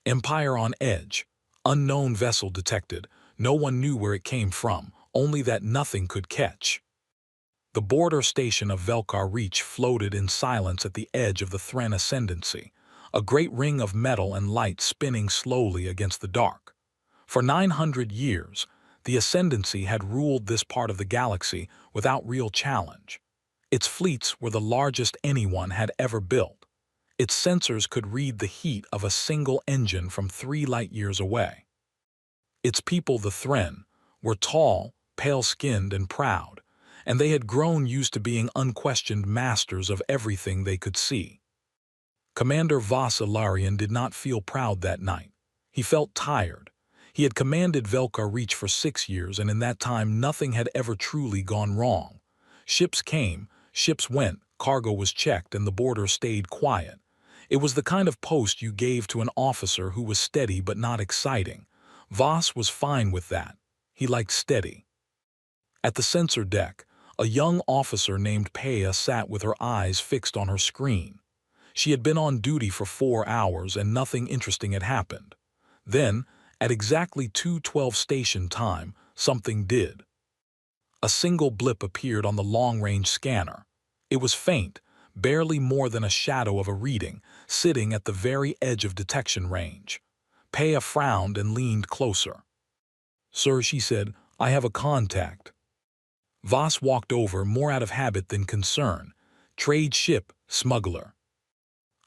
Empire on edge. Unknown vessel detected. No one knew where it came from, only that nothing could catch. The border station of Velkar Reach floated in silence at the edge of the Thren Ascendancy, a great ring of metal and light spinning slowly against the dark. For 900 years, the Ascendancy had ruled this part of the galaxy without real challenge. Its fleets were the largest anyone had ever built. Its sensors could read the heat of a single engine from 3 light-years away. Its people, the Thren, were tall, pale-skinned, and proud, and they had grown used to being unquestioned masters of everything they could see. Commander Vas Ilarion did not feel proud that night. He felt tired. He had commanded Velkar Reach for 6 years, and in that time nothing had ever truly gone wrong. Ships came, ships went, cargo was checked, and the border stayed quiet. It was the kind of post you gave to an officer who was steady but not exciting. Vas was fine with that. He liked steady. At the sensor deck, a young officer named Peia sat with her eyes fixed on her screen. She had been on duty for 4 hours and nothing interesting had happened. Then, at exactly 2:12 station time, something did. A single blip appeared on the long-range scanner. It was faint, barely more than a shadow of a reading, sitting at the very edge of detection range. Peia frowned and leaned closer. "Sir," she said, "I have a contact." Vas walked over, more out of habit than concern. "Trade ship, smuggler."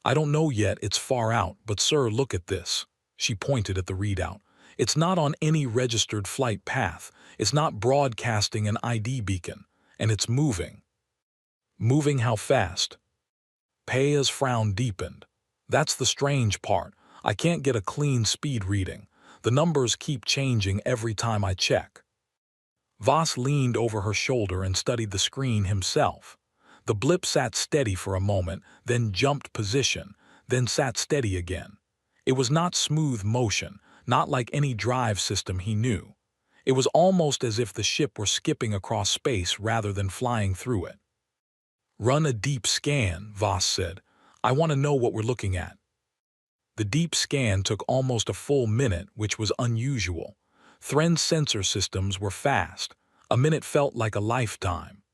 "I don't know yet, it's far out, but sir, look at this." She pointed at the readout. "It's not on any registered flight path. It's not broadcasting an ID beacon. And it's moving." "Moving how fast?" Peia's frown deepened. "That's the strange part. I can't get a clean speed reading. The numbers keep changing every time I check." Vas leaned over her shoulder and studied the screen himself. The blip sat steady for a moment, then jumped position, then sat steady again. It was not smooth motion, not like any drive system he knew. It was almost as if the ship were skipping across space rather than flying through it. "Run a deep scan," Vas said. "I want to know what we're looking at." The deep scan took almost a full minute, which was unusual. Thren's sensor systems were fast. A minute felt like a lifetime.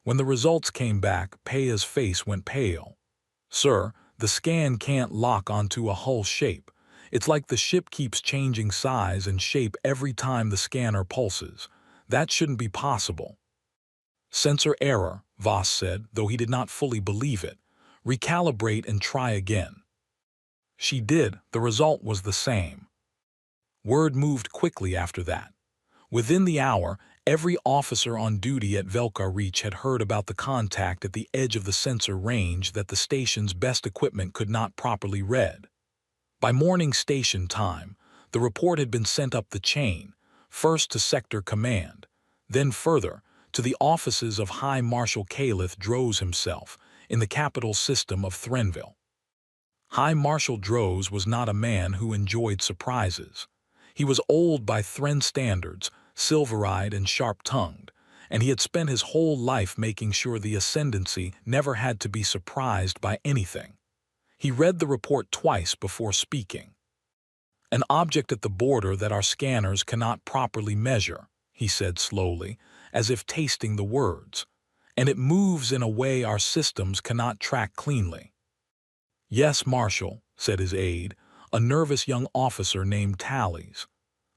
When the results came back, Peia's face went pale. "Sir, the scan can't lock onto a hull shape. It's like the ship keeps changing size and shape every time the scanner pulses. That shouldn't be possible." "Sensor error," Vas said, though he did not fully believe it. "Recalibrate and try again." She did. The result was the same. Word moved quickly after that. Within the hour, every officer on duty at Velkar Reach had heard about the contact at the edge of the sensor range that the station's best equipment could not properly read. By morning station time, the report had been sent up the chain, first to Sector Command, then further to the offices of High Marshal Calith Droz himself in the capital system of Threnville. High Marshal Droz was not a man who enjoyed surprises. He was old by Thren standards, silver-eyed and sharp-tongued, and he had spent his whole life making sure the Ascendancy never had to be surprised by anything. He read the report twice before speaking. "An object at the border that our scanners cannot properly measure," he said slowly, as if tasting the words, "and it moves in a way our systems cannot track cleanly." "Yes, Marshal," said his aide, a nervous young officer named Tallies.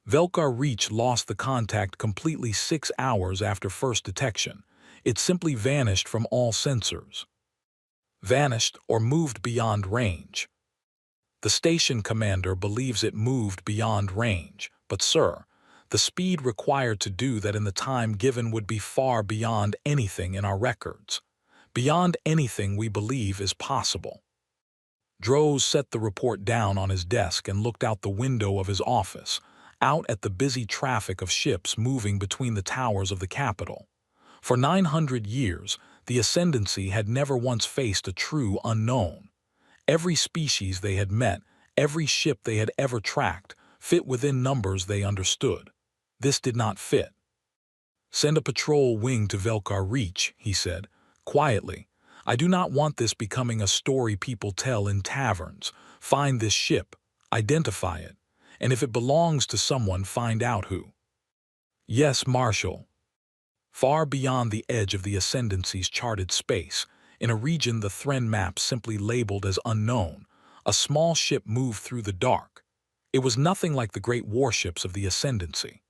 "Velkar Reach lost the contact completely 6 hours after first detection. It simply vanished from all sensors." Vanished or moved beyond range. "The station commander believes it moved beyond range, but sir, the speed required to do that in the time given would be far beyond anything in our records. Beyond anything we believe is possible." Droz set the report down on his desk and looked out the window of his office, out at the busy traffic of ships moving between the towers of the capital. For 900 years, the Ascendancy had never once faced a true unknown. Every species they had met, every ship they had ever tracked, fit within numbers they understood. This did not fit. "Send a patrol wing to Velkar Reach," he said, quietly. "I do not want this becoming a story people tell in taverns. Find this ship. Identify it, and if it belongs to someone, find out who. Yes, Marshal. Far beyond the edge of the Ascendancy's charted space, in a region the Thren map simply labeled as unknown, a small ship moved through the dark. It was nothing like the great warships of the Ascendancy.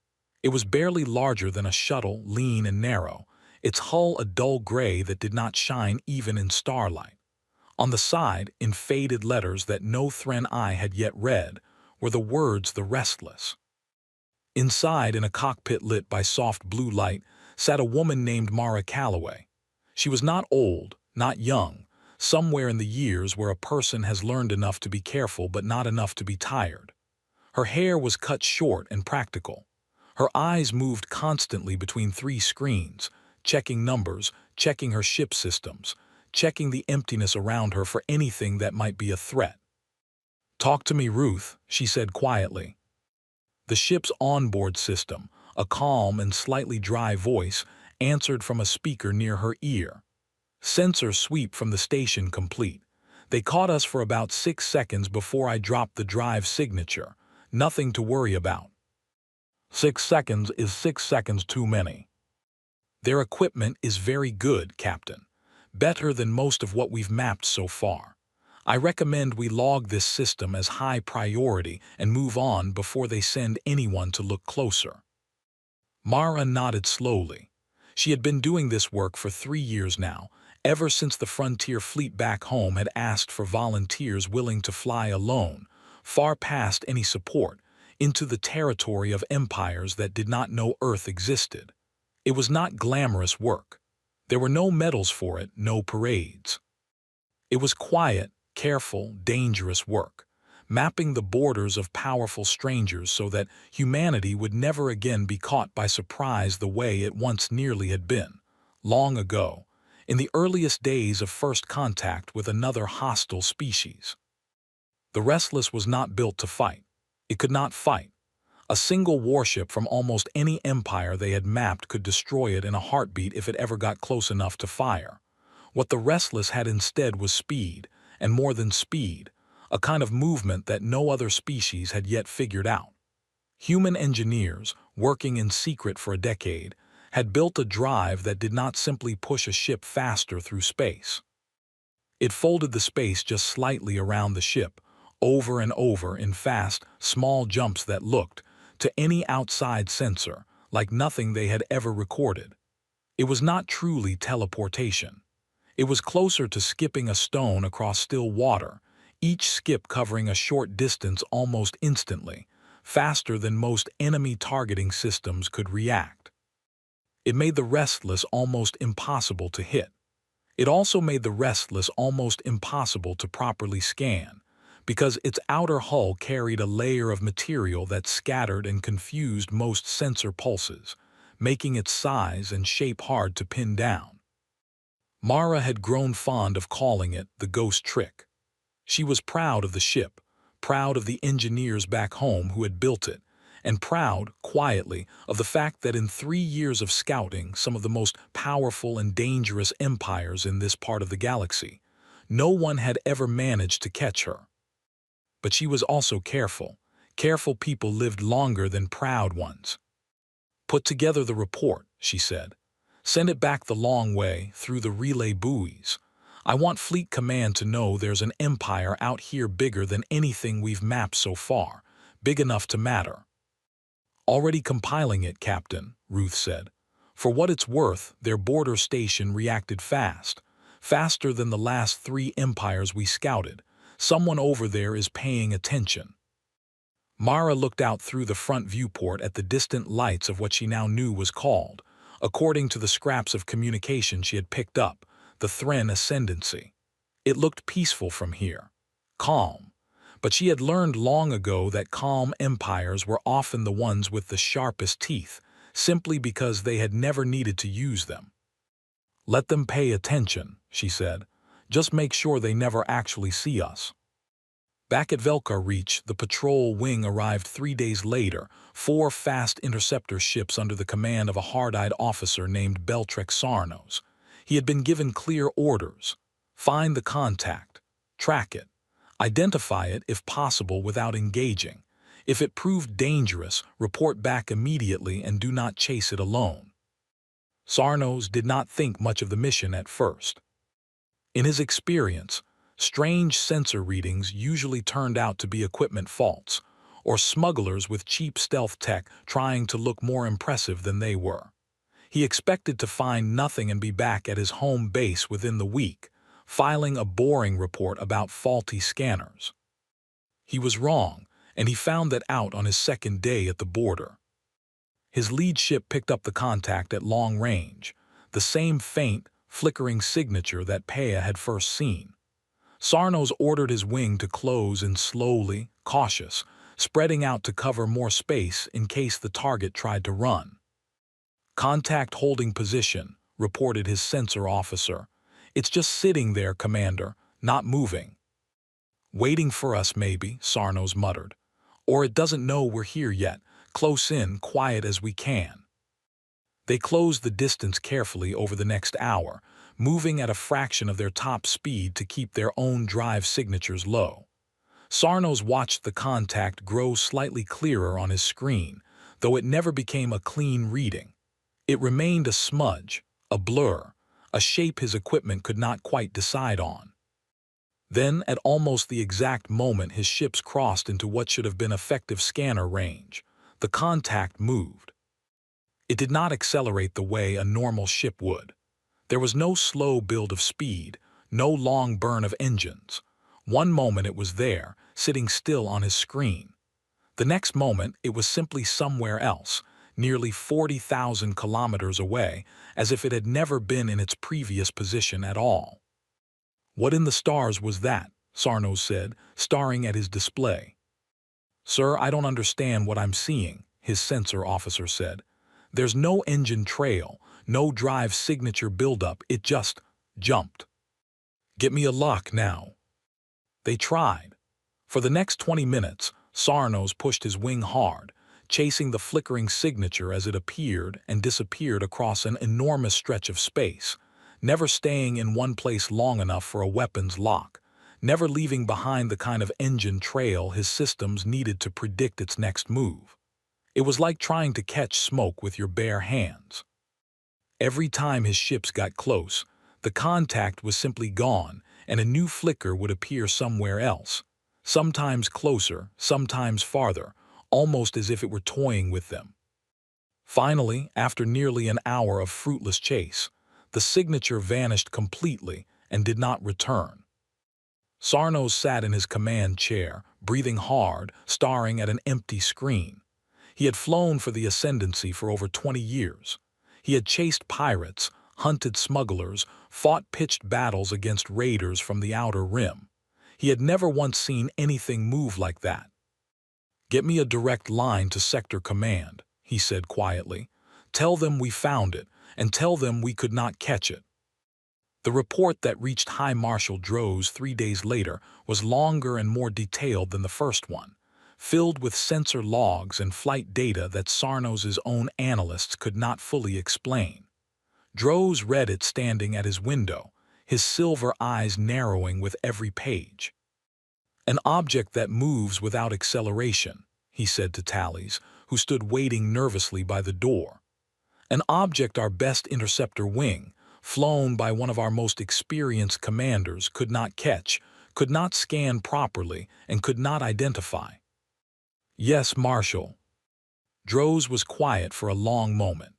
It was barely larger than a shuttle, lean and narrow, its hull a dull gray that did not shine even in starlight. On the side, in faded letters that no Thren eye had yet read, were the words "The Restless." Inside, in a cockpit lit by soft blue light, sat a woman named Mara Calloway. She was not old, not young, somewhere in the years where a person has learned enough to be careful but not enough to be tired. Her hair was cut short and practical. Her eyes moved constantly between three screens, checking numbers, checking her ship systems, checking the emptiness around her for anything that might be a threat. "Talk to me, Ruth," she said quietly. The ship's onboard system, a calm and slightly dry voice, answered from a speaker near her ear. "Sensor sweep from the station complete. They caught us for about 6 seconds before I dropped the drive signature. Nothing to worry about." 6 seconds is 6 seconds too many. "Their equipment is very good, Captain. Better than most of what we've mapped so far. I recommend we log this system as high priority and move on before they send anyone to look closer." Mara nodded slowly. She had been doing this work for 3 years now, ever since the Frontier Fleet back home had asked for volunteers willing to fly alone, far past any support, into the territory of empires that did not know Earth existed. It was not glamorous work. There were no medals for it, no parades. It was quiet, careful, dangerous work, mapping the borders of powerful strangers so that humanity would never again be caught by surprise the way it once nearly had been, long ago, in the earliest days of first contact with another hostile species. The Restless was not built to fight. It could not fight. A single warship from almost any empire they had mapped could destroy it in a heartbeat if it ever got close enough to fire. What the Restless had instead was speed, and more than speed, a kind of movement that no other species had yet figured out. Human engineers, working in secret for a decade, had built a drive that did not simply push a ship faster through space. It folded the space just slightly around the ship, over and over in fast, small jumps that looked, to any outside sensor, like nothing they had ever recorded. It was not truly teleportation. It was closer to skipping a stone across still water, each skip covering a short distance almost instantly, faster than most enemy targeting systems could react. It made the Restless almost impossible to hit. It also made the Restless almost impossible to properly scan, because its outer hull carried a layer of material that scattered and confused most sensor pulses, making its size and shape hard to pin down. Mara had grown fond of calling it the ghost trick. She was proud of the ship, proud of the engineers back home who had built it, and proud, quietly, of the fact that in 3 years of scouting some of the most powerful and dangerous empires in this part of the galaxy, no one had ever managed to catch her. But she was also careful. Careful people lived longer than proud ones. "Put together the report," she said. "Send it back the long way, through the relay buoys. I want Fleet Command to know there's an empire out here bigger than anything we've mapped so far, big enough to matter." "Already compiling it, Captain," Ruth said. For what it's worth, their border station reacted fast, faster than the last 3 empires we scouted. Someone over there is paying attention. Mara looked out through the front viewport at the distant lights of what she now knew was called, according to the scraps of communication she had picked up, the Thren Ascendancy. It looked peaceful from here, calm, but she had learned long ago that calm empires were often the ones with the sharpest teeth, simply because they had never needed to use them. "Let them pay attention," she said. "Just make sure they never actually see us." Back at Velkar Reach, the patrol wing arrived 3 days later, 4 fast interceptor ships under the command of a hard-eyed officer named Beltrek Sarnos. He had been given clear orders: find the contact, track it, Identify it if possible without engaging. If it proved dangerous, report back immediately and do not chase it alone. Sarnos did not think much of the mission at first. In his experience, strange sensor readings usually turned out to be equipment faults, or smugglers with cheap stealth tech trying to look more impressive than they were. He expected to find nothing and be back at his home base within the week, filing a boring report about faulty scanners. He was wrong, and he found that out on his second day at the border. His lead ship picked up the contact at long range, the same faint, flickering signature that Pea had first seen. Sarnos ordered his wing to close in slowly, cautious, spreading out to cover more space in case the target tried to run. "Contact holding position," reported his sensor officer. "It's just sitting there, Commander, not moving." "Waiting for us, maybe," Sarnos muttered. "Or it doesn't know we're here yet, close in, quiet as we can." They closed the distance carefully over the next hour, moving at a fraction of their top speed to keep their own drive signatures low. Sarnos watched the contact grow slightly clearer on his screen, though it never became a clean reading. It remained a smudge, a blur, a shape his equipment could not quite decide on. Then, at almost the exact moment his ships crossed into what should have been effective scanner range, the contact moved. It did not accelerate the way a normal ship would. There was no slow build of speed, no long burn of engines. One moment it was there, sitting still on his screen. The next moment it was simply somewhere else, nearly 40,000 kilometers away, as if it had never been in its previous position at all. "What in the stars was that?" Sarnos said, staring at his display. "Sir, I don't understand what I'm seeing," his sensor officer said. "There's no engine trail, no drive signature buildup, it just jumped." "Get me a lock now." They tried. For the next 20 minutes, Sarnos pushed his wing hard, chasing the flickering signature as it appeared and disappeared across an enormous stretch of space, never staying in one place long enough for a weapons lock, never leaving behind the kind of engine trail his systems needed to predict its next move. It was like trying to catch smoke with your bare hands. Every time his ships got close, the contact was simply gone, and a new flicker would appear somewhere else, sometimes closer, sometimes farther, almost as if it were toying with them. Finally, after nearly an hour of fruitless chase, the signature vanished completely and did not return. Sarnos sat in his command chair, breathing hard, staring at an empty screen. He had flown for the Ascendancy for over 20 years. He had chased pirates, hunted smugglers, fought pitched battles against raiders from the Outer Rim. He had never once seen anything move like that. "Get me a direct line to Sector Command," he said quietly. "Tell them we found it, and tell them we could not catch it." The report that reached High Marshal Droz 3 days later was longer and more detailed than the first one, filled with sensor logs and flight data that Sarnos's own analysts could not fully explain. Droz read it standing at his window, his silver eyes narrowing with every page. "An object that moves without acceleration," he said to Tallies, who stood waiting nervously by the door. "An object our best interceptor wing, flown by one of our most experienced commanders, could not catch, could not scan properly, and could not identify." "Yes, Marshal." Droz was quiet for a long moment.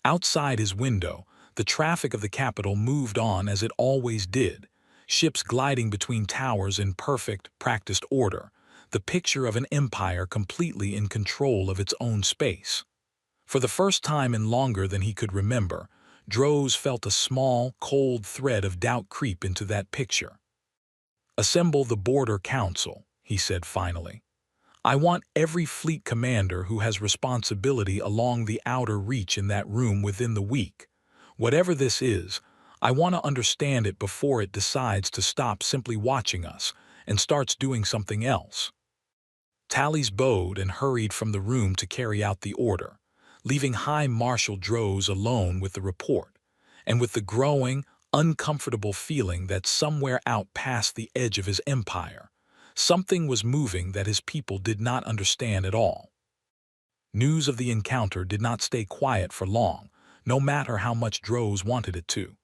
Outside his window, the traffic of the capital moved on as it always did, ships gliding between towers in perfect, practiced order, the picture of an empire completely in control of its own space. For the first time in longer than he could remember, Droz felt a small, cold thread of doubt creep into that picture. "Assemble the Border Council," he said finally. "I want every fleet commander who has responsibility along the outer reach in that room within the week. Whatever this is, I want to understand it before it decides to stop simply watching us and starts doing something else." Tallies bowed and hurried from the room to carry out the order, leaving High Marshal Droz alone with the report, and with the growing, uncomfortable feeling that somewhere out past the edge of his empire, Something was moving that his people did not understand at all. News of the encounter did not stay quiet for long, no matter how much Droz wanted it to.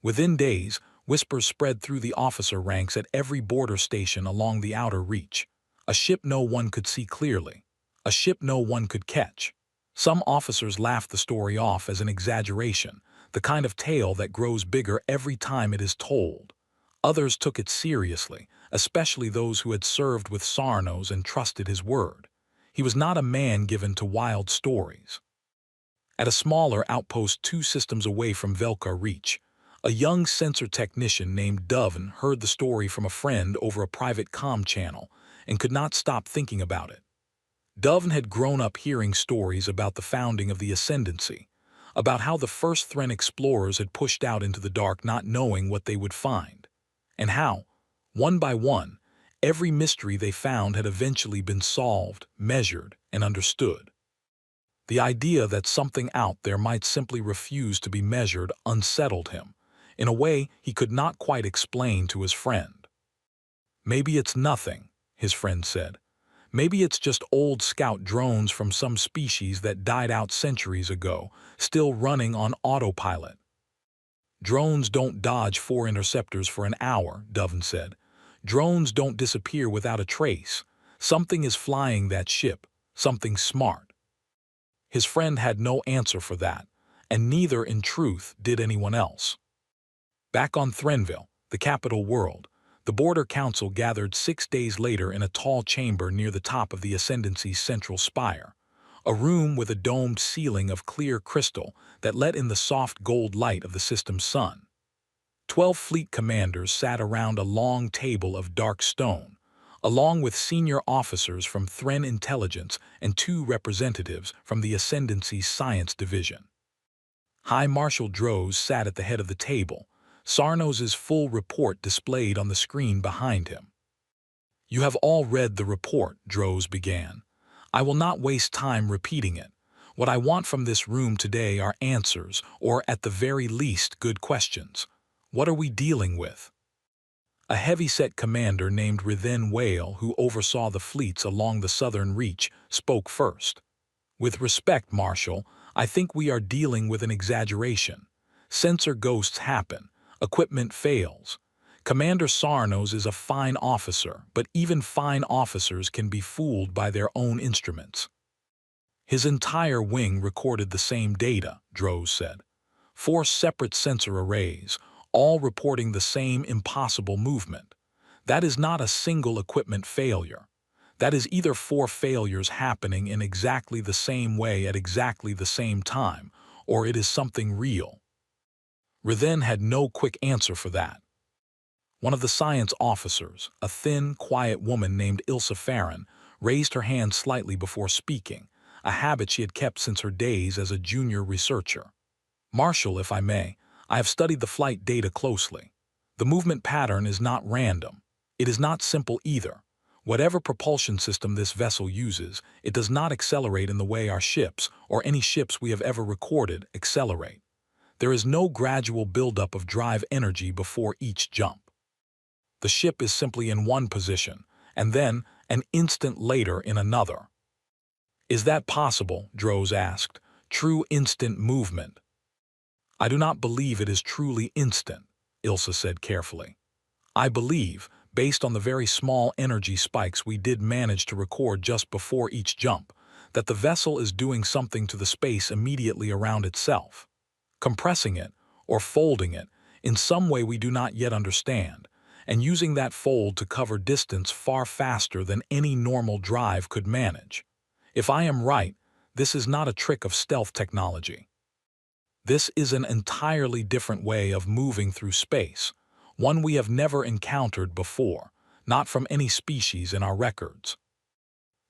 Within days, whispers spread through the officer ranks at every border station along the outer reach. A ship no one could see clearly. A ship no one could catch. Some officers laughed the story off as an exaggeration, the kind of tale that grows bigger every time it is told. Others took it seriously, especially those who had served with Sarnos and trusted his word. He was not a man given to wild stories. At a smaller outpost 2 systems away from Velkar Reach, a young sensor technician named Doven heard the story from a friend over a private comm channel and could not stop thinking about it. Doven had grown up hearing stories about the founding of the Ascendancy, about how the first Thren explorers had pushed out into the dark not knowing what they would find, and how, one by one, every mystery they found had eventually been solved, measured, and understood. The idea that something out there might simply refuse to be measured unsettled him, in a way he could not quite explain to his friend. "Maybe it's nothing," his friend said. "Maybe it's just old scout drones from some species that died out centuries ago, still running on autopilot." "Drones don't dodge 4 interceptors for an hour," Doven said. "Drones don't disappear without a trace. Something is flying that ship, something smart." His friend had no answer for that, and neither, in truth, did anyone else. Back on Threnville, the capital world, the Border Council gathered 6 days later in a tall chamber near the top of the Ascendancy's central spire, a room with a domed ceiling of clear crystal that let in the soft gold light of the system's sun. 12 fleet commanders sat around a long table of dark stone, along with senior officers from Thren Intelligence and 2 representatives from the Ascendancy's Science Division. High Marshal Droz sat at the head of the table, Sarnos's full report displayed on the screen behind him. "You have all read the report," Droz began. "I will not waste time repeating it. What I want from this room today are answers, or at the very least good questions. What are we dealing with?" A heavy-set commander named Rithen Whale, who oversaw the fleets along the southern reach, spoke first. "With respect, Marshal, I think we are dealing with an exaggeration. Sensor ghosts happen. Equipment fails. Commander Sarnos is a fine officer, but even fine officers can be fooled by their own instruments." "His entire wing recorded the same data," Droz said. 4 separate sensor arrays, all reporting the same impossible movement. That is not a single equipment failure. That is either 4 failures happening in exactly the same way at exactly the same time, or it is something real. Rithen had no quick answer for that. One of the science officers, a thin, quiet woman named Ilsa Farron, raised her hand slightly before speaking, a habit she had kept since her days as a junior researcher. "Marshal, if I may, I have studied the flight data closely. The movement pattern is not random. It is not simple either. Whatever propulsion system this vessel uses, it does not accelerate in the way our ships, or any ships we have ever recorded, accelerate. There is no gradual buildup of drive energy before each jump. The ship is simply in one position, and then, an instant later, in another." "Is that possible?" Droz asked. "True instant movement?" "I do not believe it is truly instant," Ilsa said carefully. "I believe, based on the very small energy spikes we did manage to record just before each jump, that the vessel is doing something to the space immediately around itself, compressing it, or folding it, in some way we do not yet understand, and using that fold to cover distance far faster than any normal drive could manage. If I am right, this is not a trick of stealth technology. This is an entirely different way of moving through space, one we have never encountered before, not from any species in our records."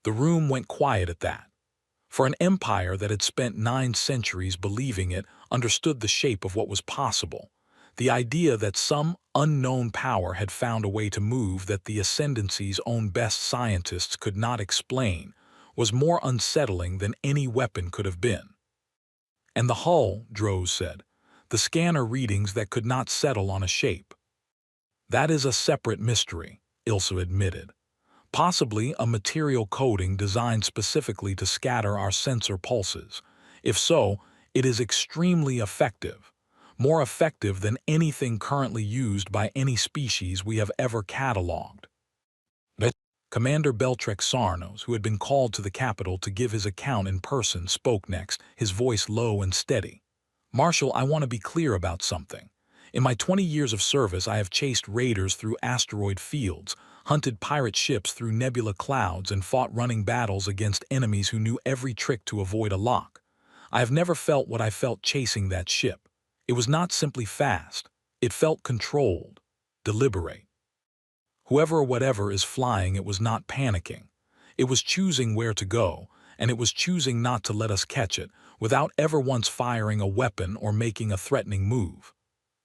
The room went quiet at that. For an empire that had spent 9 centuries believing it understood the shape of what was possible, the idea that some unknown power had found a way to move that the Ascendancy's own best scientists could not explain was more unsettling than any weapon could have been. "And the hull," Droz said, "the scanner readings that could not settle on a shape." "That is a separate mystery," Ilsa admitted. Possibly a material coating designed specifically to scatter our sensor pulses. If so, it is extremely effective. More effective than anything currently used by any species we have ever catalogued. But Commander Beltrek Sarnos, who had been called to the capital to give his account in person, spoke next, his voice low and steady. "Marshal, I want to be clear about something. In my 20 years of service, I have chased raiders through asteroid fields, hunted pirate ships through nebula clouds, and fought running battles against enemies who knew every trick to avoid a lock. I have never felt what I felt chasing that ship. It was not simply fast. It felt controlled, deliberate. Whoever or whatever is flying it was not panicking. It was choosing where to go, and it was choosing not to let us catch it, without ever once firing a weapon or making a threatening move.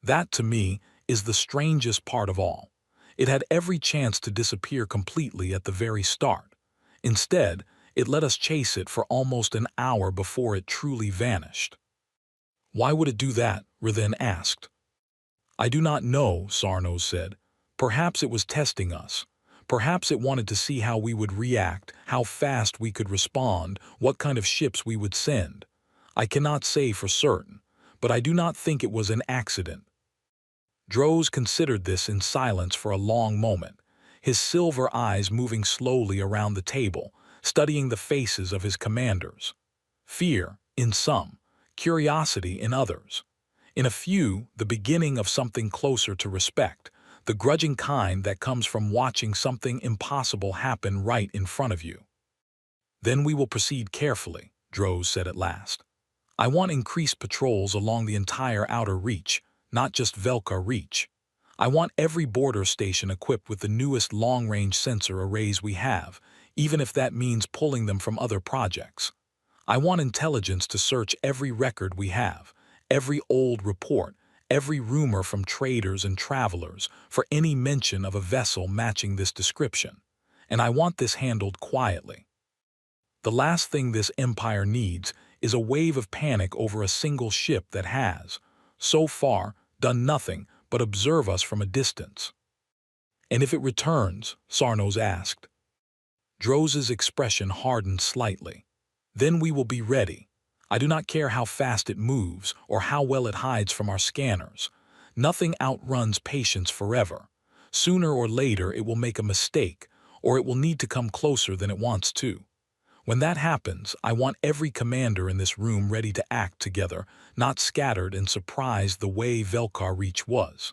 That, to me, is the strangest part of all. It had every chance to disappear completely at the very start. Instead, it let us chase it for almost an hour before it truly vanished." "Why would it do that?" Rithen asked. "I do not know," Sarnos said. "Perhaps it was testing us. Perhaps it wanted to see how we would react, how fast we could respond, what kind of ships we would send. I cannot say for certain, but I do not think it was an accident." Droz considered this in silence for a long moment, his silver eyes moving slowly around the table, studying the faces of his commanders. Fear, in some, curiosity in others. In a few, the beginning of something closer to respect, the grudging kind that comes from watching something impossible happen right in front of you. "Then we will proceed carefully," Droz said at last. "I want increased patrols along the entire outer reach, not just Velka Reach. I want every border station equipped with the newest long-range sensor arrays we have, even if that means pulling them from other projects. I want intelligence to search every record we have, every old report, every rumor from traders and travelers for any mention of a vessel matching this description. And I want this handled quietly. The last thing this empire needs is a wave of panic over a single ship that has, so far, done nothing but observe us from a distance." "And if it returns?" Sarnos asked. Droz's expression hardened slightly. "Then we will be ready. I do not care how fast it moves or how well it hides from our scanners. Nothing outruns patience forever. Sooner or later it will make a mistake, or it will need to come closer than it wants to. When that happens, I want every commander in this room ready to act together, not scattered and surprised the way Velkar Reach was."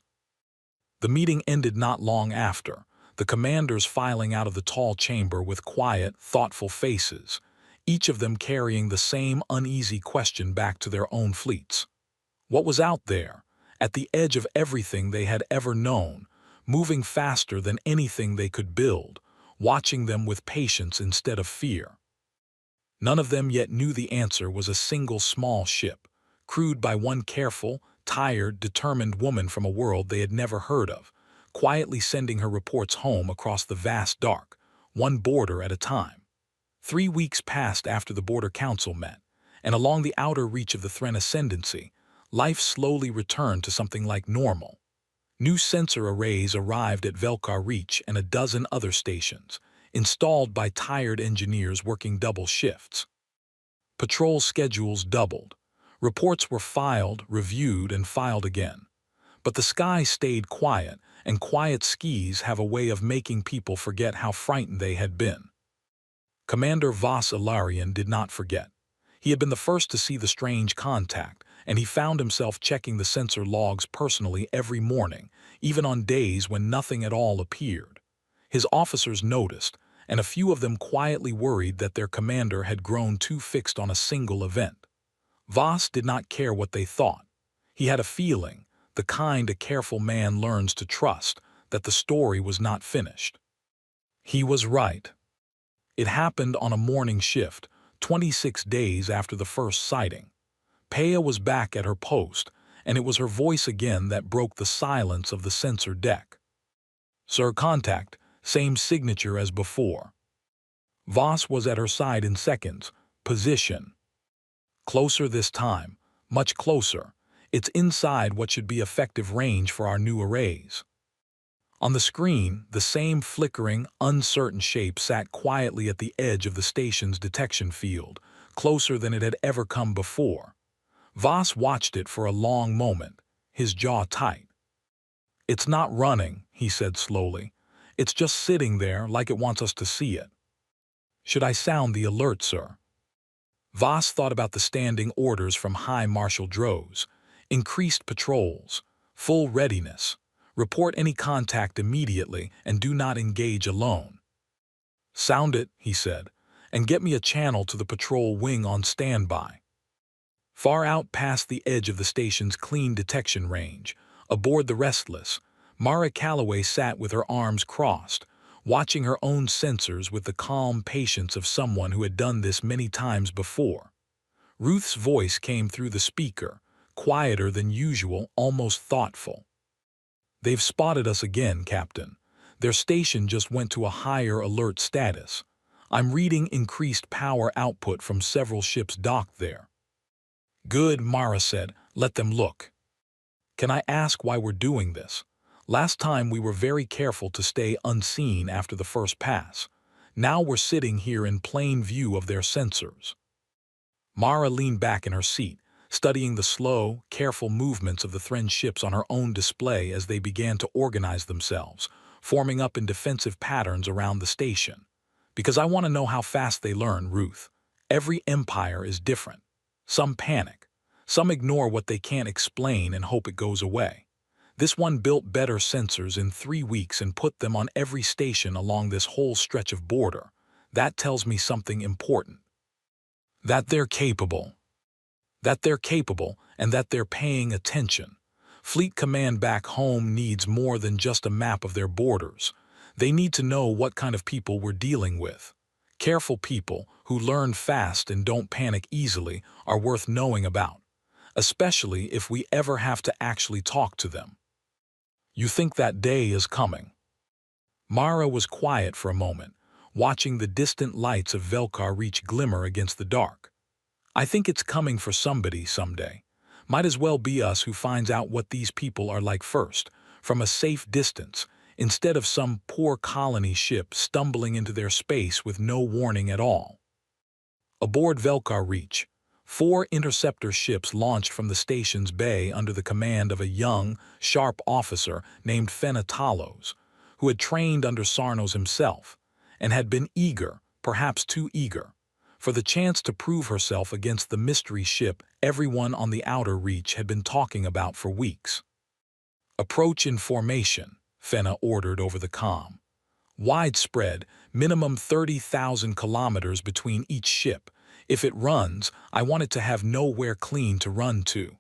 The meeting ended not long after, the commanders filing out of the tall chamber with quiet, thoughtful faces, each of them carrying the same uneasy question back to their own fleets. What was out there, at the edge of everything they had ever known, moving faster than anything they could build, watching them with patience instead of fear? None of them yet knew the answer was a single small ship, crewed by one careful, tired, determined woman from a world they had never heard of, quietly sending her reports home across the vast dark, one border at a time. 3 weeks passed after the Border Council met, and along the outer reach of the Thren Ascendancy, life slowly returned to something like normal. New sensor arrays arrived at Velkar Reach and a dozen other stations, installed by tired engineers working double shifts. Patrol schedules doubled. Reports were filed, reviewed, and filed again. But the sky stayed quiet, and quiet skies have a way of making people forget how frightened they had been. Commander Vas Ilarion did not forget. He had been the first to see the strange contact, and he found himself checking the sensor logs personally every morning, even on days when nothing at all appeared. His officers noticed, and a few of them quietly worried that their commander had grown too fixed on a single event. Vas did not care what they thought. He had a feeling, the kind a careful man learns to trust, that the story was not finished. He was right. It happened on a morning shift, 26 days after the first sighting. Peya was back at her post, and it was her voice again that broke the silence of the sensor deck. "Sir, contact, same signature as before." Voss was at her side in seconds. "Position." "Closer this time, much closer. It's inside what should be effective range for our new arrays." On the screen, the same flickering, uncertain shape sat quietly at the edge of the station's detection field, closer than it had ever come before. Voss watched it for a long moment, his jaw tight. "It's not running," he said slowly. "It's just sitting there like it wants us to see it." "Should I sound the alert, sir?" Voss thought about the standing orders from High Marshal Droz. Increased patrols, full readiness, report any contact immediately, and do not engage alone. "Sound it," he said, "and get me a channel to the patrol wing on standby." Far out past the edge of the station's clean detection range, aboard the Restless, Mara Calloway sat with her arms crossed, watching her own sensors with the calm patience of someone who had done this many times before. Ruth's voice came through the speaker, quieter than usual, almost thoughtful. "They've spotted us again, Captain. Their station just went to a higher alert status. I'm reading increased power output from several ships docked there." "Good," Mara said. "Let them look." "Can I ask why we're doing this? Last time we were very careful to stay unseen after the first pass. Now we're sitting here in plain view of their sensors." Mara leaned back in her seat, studying the slow, careful movements of the Thren ships on her own display as they began to organize themselves, forming up in defensive patterns around the station. "Because I want to know how fast they learn, Ruth. Every empire is different. Some panic. Some ignore what they can't explain and hope it goes away. This one built better sensors in 3 weeks and put them on every station along this whole stretch of border. That tells me something important. That they're capable. That they're capable and that they're paying attention. Fleet Command back home needs more than just a map of their borders. They need to know what kind of people we're dealing with. Careful people who learn fast and don't panic easily are worth knowing about, especially if we ever have to actually talk to them." "You think that day is coming?" Mara was quiet for a moment, watching the distant lights of Velkar Reach glimmer against the dark. "I think it's coming for somebody someday. Might as well be us who finds out what these people are like first, from a safe distance, instead of some poor colony ship stumbling into their space with no warning at all." Aboard Velkar Reach, 4 interceptor ships launched from the station's bay under the command of a young, sharp officer named Fenna Talos, who had trained under Sarnos himself, and had been eager, perhaps too eager, for the chance to prove herself against the mystery ship everyone on the outer reach had been talking about for weeks. "Approach in formation," Fenna ordered over the comm. "Widespread, minimum 30,000 kilometers between each ship. If it runs, I want it to have nowhere clean to run to."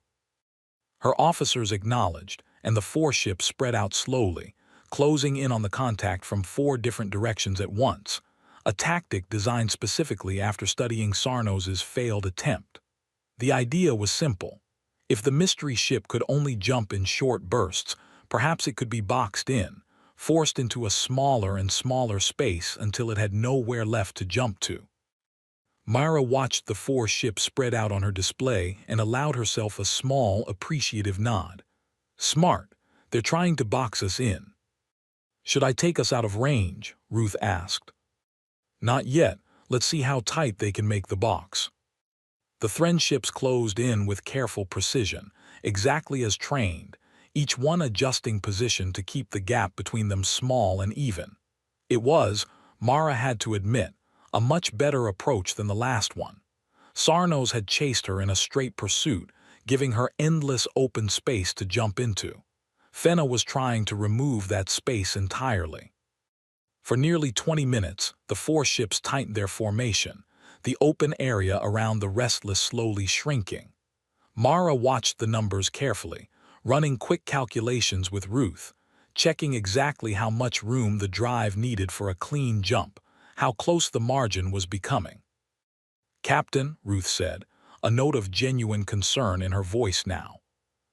Her officers acknowledged, and the 4 ships spread out slowly, closing in on the contact from 4 different directions at once, a tactic designed specifically after studying Sarnos's failed attempt. The idea was simple. If the mystery ship could only jump in short bursts, perhaps it could be boxed in, forced into a smaller and smaller space until it had nowhere left to jump to. Mara watched the 4 ships spread out on her display and allowed herself a small, appreciative nod. "Smart. They're trying to box us in." "Should I take us out of range?" Ruth asked. "Not yet. Let's see how tight they can make the box." The Thren ships closed in with careful precision, exactly as trained, each one adjusting position to keep the gap between them small and even. It was, Mara had to admit, a much better approach than the last one. Sarnos had chased her in a straight pursuit, giving her endless open space to jump into. Fenna was trying to remove that space entirely. For nearly 20 minutes, the 4 ships tightened their formation, the open area around the Restless slowly shrinking. Mara watched the numbers carefully, running quick calculations with Ruth, checking exactly how much room the drive needed for a clean jump, how close the margin was becoming. "Captain," Ruth said, a note of genuine concern in her voice now,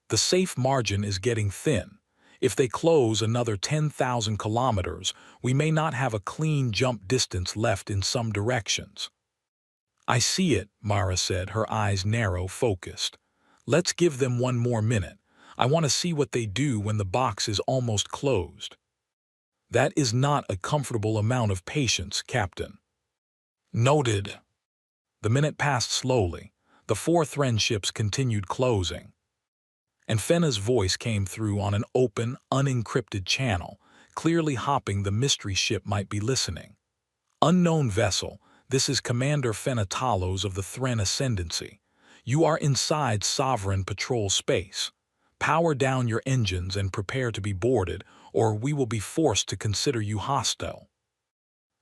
"the safe margin is getting thin. If they close another 10,000 kilometers, we may not have a clean jump distance left in some directions." "I see it," Mara said, her eyes narrow, focused. "Let's give them one more minute. I want to see what they do when the box is almost closed." That is not a comfortable amount of patience, Captain. Noted. The minute passed slowly. The 4 Thren ships continued closing. And Fenna's voice came through on an open, unencrypted channel, clearly hoping the mystery ship might be listening. Unknown vessel, this is Commander Fenna Talos of the Thren Ascendancy. You are inside Sovereign Patrol space. Power down your engines and prepare to be boarded, or we will be forced to consider you hostile.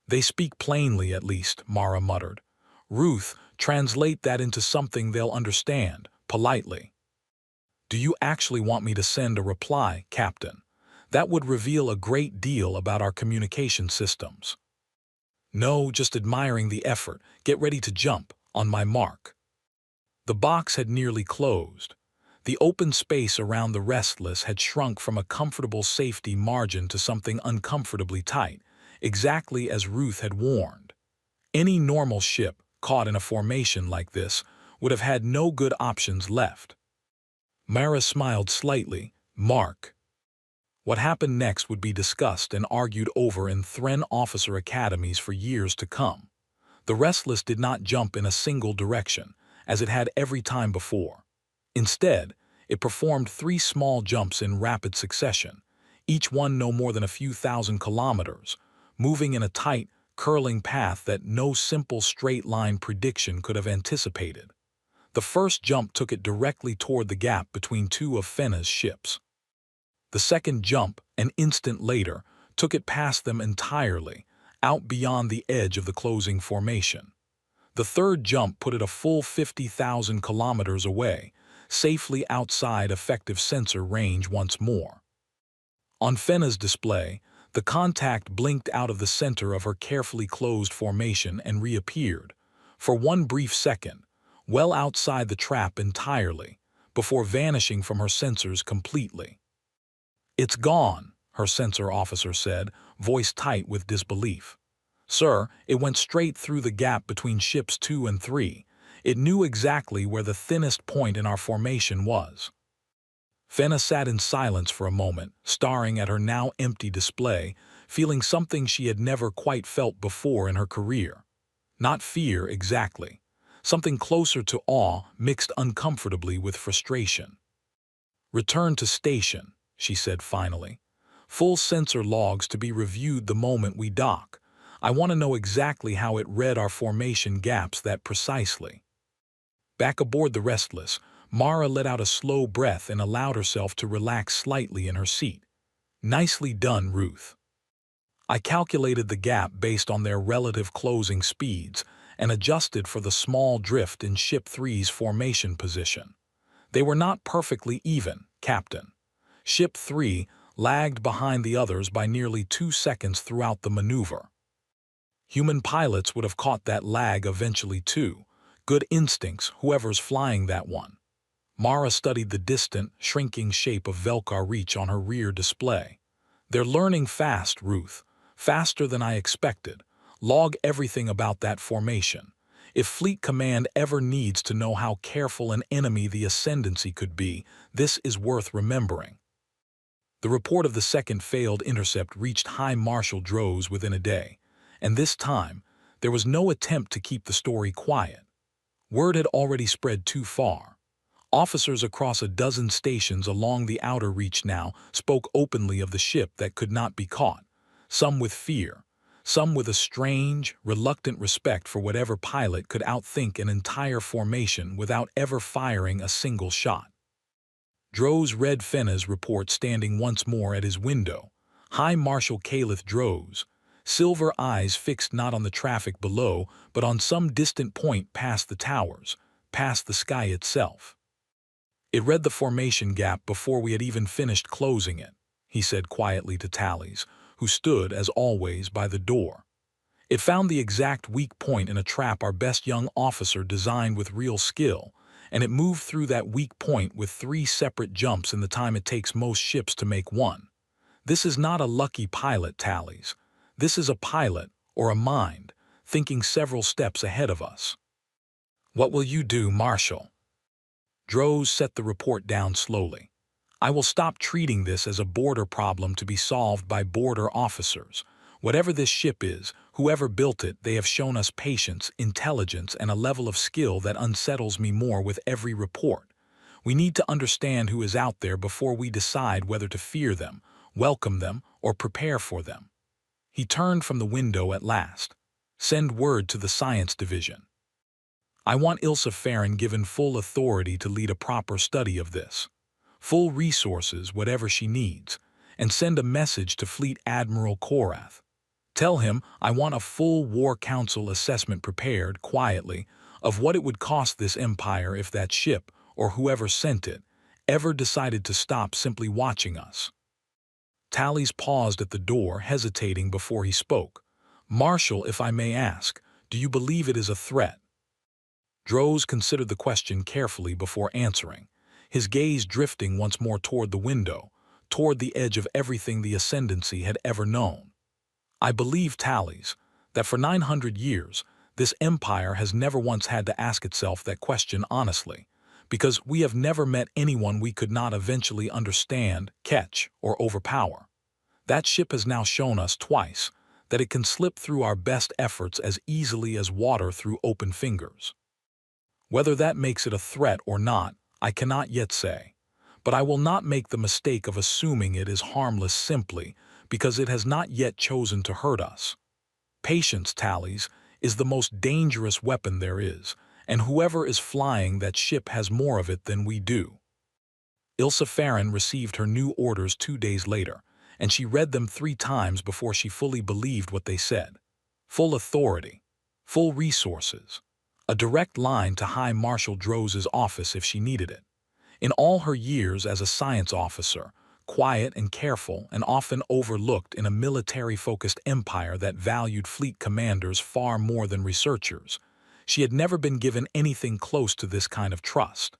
They speak plainly, at least, Mara muttered. Ruth, translate that into something they'll understand, politely. Do you actually want me to send a reply, Captain? That would reveal a great deal about our communication systems. No, just admiring the effort. Get ready to jump, on my mark. The box had nearly closed. The open space around the Restless had shrunk from a comfortable safety margin to something uncomfortably tight, exactly as Ruth had warned. Any normal ship, caught in a formation like this, would have had no good options left. Mara smiled slightly. Mark. What happened next would be discussed and argued over in Thren officer academies for years to come. The Restless did not jump in a single direction, as it had every time before. Instead, it performed 3 small jumps in rapid succession, each one no more than a few thousand kilometers, moving in a tight, curling path that no simple straight-line prediction could have anticipated. The first jump took it directly toward the gap between 2 of Fenna's ships. The second jump, an instant later, took it past them entirely, out beyond the edge of the closing formation. The third jump put it a full 50,000 kilometers away, safely outside effective sensor range once more. On Fenna's display, the contact blinked out of the center of her carefully closed formation and reappeared, for one brief second, well outside the trap entirely, before vanishing from her sensors completely. It's gone, her sensor officer said, voice tight with disbelief. Sir, it went straight through the gap between ships 2 and 3. It knew exactly where the thinnest point in our formation was. Fenna sat in silence for a moment, staring at her now empty display, feeling something she had never quite felt before in her career. Not fear exactly. Something closer to awe mixed uncomfortably with frustration. Return to station, she said finally. Full sensor logs to be reviewed the moment we dock. I want to know exactly how it read our formation gaps that precisely. Back aboard the Restless, Mara let out a slow breath and allowed herself to relax slightly in her seat. Nicely done, Ruth. I calculated the gap based on their relative closing speeds and adjusted for the small drift in Ship 3's formation position. They were not perfectly even, Captain. Ship 3 lagged behind the others by nearly 2 seconds throughout the maneuver. Human pilots would have caught that lag eventually too. Good instincts, whoever's flying that one. Mara studied the distant, shrinking shape of Velkar Reach on her rear display. They're learning fast, Ruth. Faster than I expected. Log everything about that formation. If Fleet Command ever needs to know how careful an enemy the Ascendancy could be, this is worth remembering. The report of the second failed intercept reached High Marshal Droz within a day, and this time, there was no attempt to keep the story quiet. Word had already spread too far. Officers across a dozen stations along the outer reach now spoke openly of the ship that could not be caught, some with fear, some with a strange, reluctant respect for whatever pilot could outthink an entire formation without ever firing a single shot. Droz read Fenna's report standing once more at his window. High Marshal Calith Droz, silver eyes fixed not on the traffic below, but on some distant point past the towers, past the sky itself. It read the formation gap before we had even finished closing it, he said quietly to Tallies, who stood, as always, by the door. It found the exact weak point in a trap our best young officer designed with real skill, and it moved through that weak point with 3 separate jumps in the time it takes most ships to make one. This is not a lucky pilot, Tallies. This is a pilot, or a mind, thinking several steps ahead of us. What will you do, Marshal? Droz set the report down slowly. I will stop treating this as a border problem to be solved by border officers. Whatever this ship is, whoever built it, they have shown us patience, intelligence, and a level of skill that unsettles me more with every report. We need to understand who is out there before we decide whether to fear them, welcome them, or prepare for them. He turned from the window at last. Send word to the science division. I want Ilsa Farron given full authority to lead a proper study of this. Full resources, whatever she needs, and send a message to Fleet Admiral Korath. Tell him I want a full War Council assessment prepared, quietly, of what it would cost this empire if that ship, or whoever sent it, ever decided to stop simply watching us. Tallies paused at the door, hesitating before he spoke. Marshal, if I may ask, do you believe it is a threat? Droz considered the question carefully before answering, his gaze drifting once more toward the window, toward the edge of everything the Ascendancy had ever known. I believe, Tallies, that for 900 years, this empire has never once had to ask itself that question honestly, because we have never met anyone we could not eventually understand, catch, or overpower. That ship has now shown us twice that it can slip through our best efforts as easily as water through open fingers. Whether that makes it a threat or not, I cannot yet say, but I will not make the mistake of assuming it is harmless simply because it has not yet chosen to hurt us. Patience, Tallies, is the most dangerous weapon there is, and whoever is flying that ship has more of it than we do. Ilsa Farron received her new orders 2 days later, and she read them 3 times before she fully believed what they said. Full authority, full resources, a direct line to High Marshal Droz's office if she needed it. In all her years as a science officer, quiet and careful and often overlooked in a military-focused empire that valued fleet commanders far more than researchers, she had never been given anything close to this kind of trust.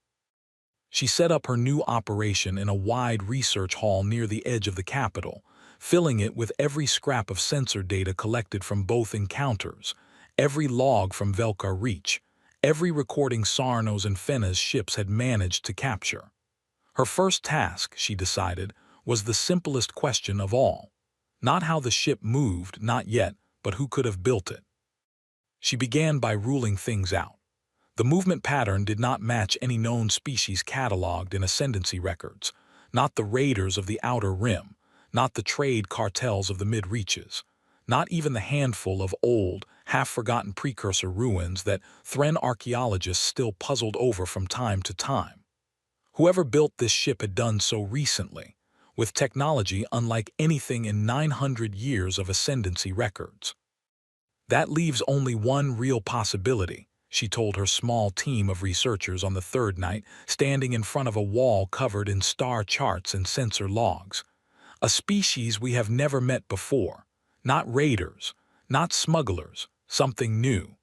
She set up her new operation in a wide research hall near the edge of the capital, filling it with every scrap of sensor data collected from both encounters, every log from Velkar Reach, every recording Sarno's and Fenna's ships had managed to capture. Her first task, she decided, was the simplest question of all. Not how the ship moved, not yet, but who could have built it. She began by ruling things out. The movement pattern did not match any known species catalogued in Ascendancy records, not the raiders of the Outer Rim, not the trade cartels of the mid-reaches, not even the handful of old, half-forgotten precursor ruins that Thren archaeologists still puzzled over from time to time. Whoever built this ship had done so recently, with technology unlike anything in 900 years of Ascendancy records. That leaves only one real possibility, she told her small team of researchers on the 3rd night, standing in front of a wall covered in star charts and sensor logs. A species we have never met before. Not raiders, not smugglers, something new.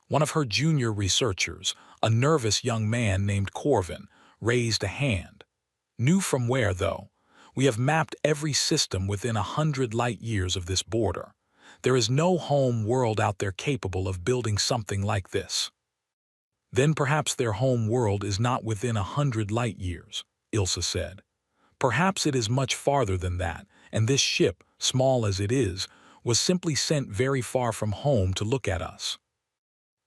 One of her junior researchers, a nervous young man named Corvin, raised a hand. New from where, though? We have mapped every system within 100 light-years of this border. There is no home world out there capable of building something like this. Then perhaps their home world is not within 100 light-years, Ilsa said. Perhaps it is much farther than that, and this ship, small as it is, was simply sent very far from home to look at us.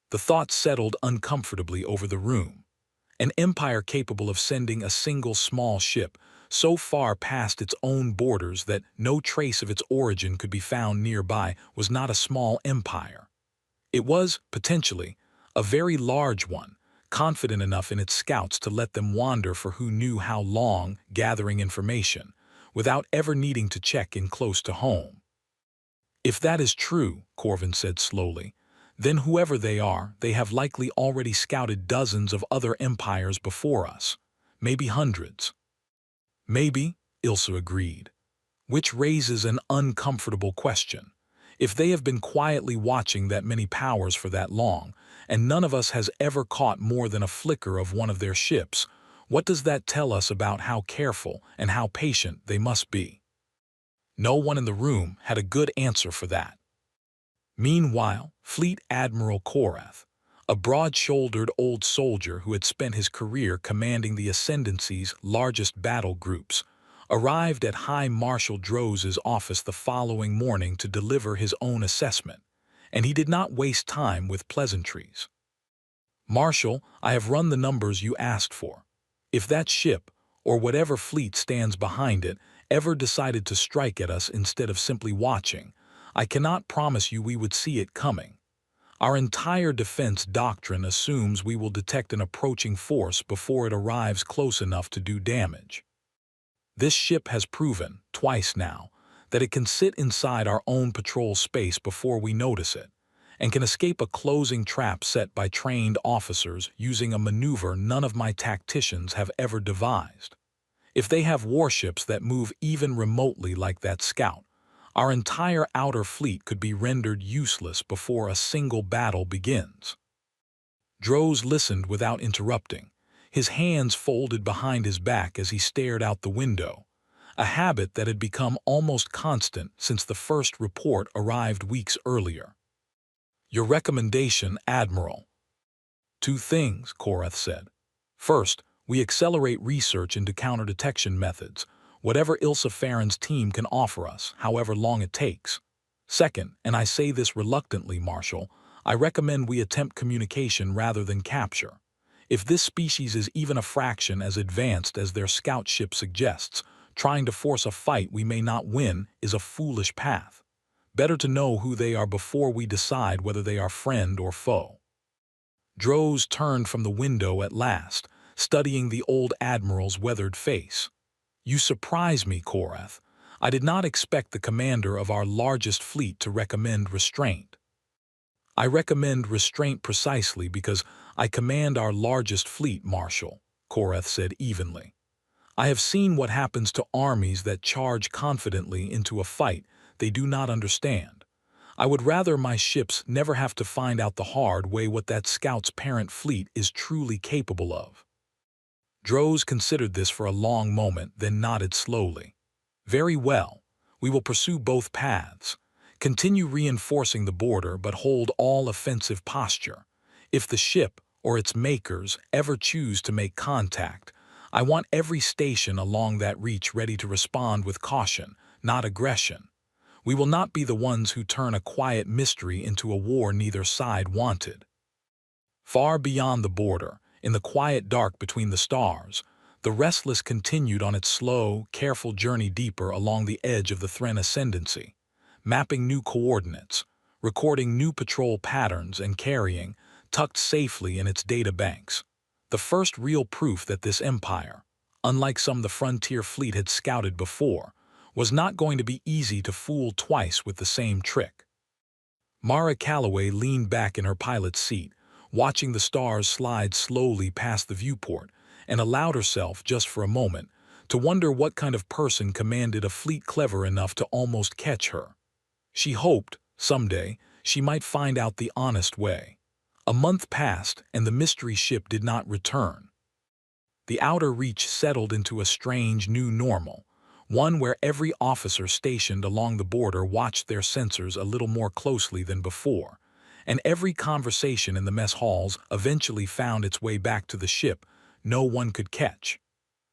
The thought settled uncomfortably over the room. An empire capable of sending a single small ship so far past its own borders that no trace of its origin could be found nearby was not a small empire. It was, potentially, a very large one, confident enough in its scouts to let them wander for who knew how long, gathering information, without ever needing to check in close to home. If that is true, Corvin said slowly, then whoever they are, they have likely already scouted dozens of other empires before us, maybe hundreds. Maybe, Ilsa agreed, which raises an uncomfortable question. If they have been quietly watching that many powers for that long, and none of us has ever caught more than a flicker of one of their ships, what does that tell us about how careful and how patient they must be? No one in the room had a good answer for that. Meanwhile, Fleet Admiral Korath, a broad-shouldered old soldier who had spent his career commanding the Ascendancy's largest battle groups, arrived at High Marshal Droz's office the following morning to deliver his own assessment, and he did not waste time with pleasantries. "Marshal, I have run the numbers you asked for. If that ship, or whatever fleet stands behind it, ever decided to strike at us instead of simply watching, I cannot promise you we would see it coming. Our entire defense doctrine assumes we will detect an approaching force before it arrives close enough to do damage. This ship has proven, twice now, that it can sit inside our own patrol space before we notice it, and can escape a closing trap set by trained officers using a maneuver none of my tacticians have ever devised. If they have warships that move even remotely like that scout, our entire outer fleet could be rendered useless before a single battle begins." Droz listened without interrupting, his hands folded behind his back as he stared out the window, a habit that had become almost constant since the first report arrived weeks earlier. "Your recommendation, Admiral." "Two things," Korath said. "First, we accelerate research into counter-detection methods, whatever Ilsa Farron's team can offer us, however long it takes. Second, and I say this reluctantly, Marshal, I recommend we attempt communication rather than capture. If this species is even a fraction as advanced as their scout ship suggests, trying to force a fight we may not win is a foolish path. Better to know who they are before we decide whether they are friend or foe." Droz turned from the window at last, studying the old admiral's weathered face. "You surprise me, Korath. I did not expect the commander of our largest fleet to recommend restraint." "I recommend restraint precisely because I command our largest fleet, Marshal," Korath said evenly. "I have seen what happens to armies that charge confidently into a fight they do not understand. I would rather my ships never have to find out the hard way what that scout's parent fleet is truly capable of." Droz considered this for a long moment, then nodded slowly. "Very well. We will pursue both paths. Continue reinforcing the border, but hold all offensive posture. If the ship, or its makers, ever choose to make contact, I want every station along that reach ready to respond with caution, not aggression. We will not be the ones who turn a quiet mystery into a war neither side wanted." Far beyond the border, in the quiet dark between the stars, the Restless continued on its slow, careful journey deeper along the edge of the Thren Ascendancy, mapping new coordinates, recording new patrol patterns, and carrying, tucked safely in its data banks, the first real proof that this empire, unlike some the frontier fleet had scouted before, was not going to be easy to fool twice with the same trick. Mara Calloway leaned back in her pilot's seat, watching the stars slide slowly past the viewport, and allowed herself, just for a moment, to wonder what kind of person commanded a fleet clever enough to almost catch her. She hoped, someday, she might find out the honest way. A month passed, and the mystery ship did not return. The outer reach settled into a strange new normal, one where every officer stationed along the border watched their sensors a little more closely than before, and every conversation in the mess halls eventually found its way back to the ship no one could catch.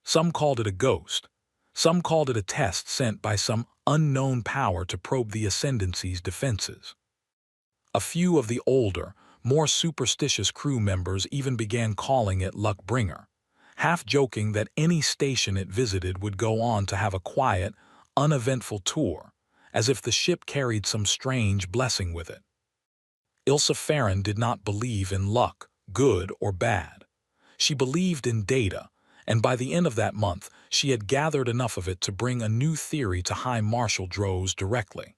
Some called it a ghost. Some called it a test sent by some unknown power to probe the Ascendancy's defenses. A few of the older, more superstitious crew members even began calling it Luckbringer, half joking that any station it visited would go on to have a quiet, uneventful tour, as if the ship carried some strange blessing with it. Ilsa Farron did not believe in luck, good or bad. She believed in data, and by the end of that month, she had gathered enough of it to bring a new theory to High Marshal Droz directly.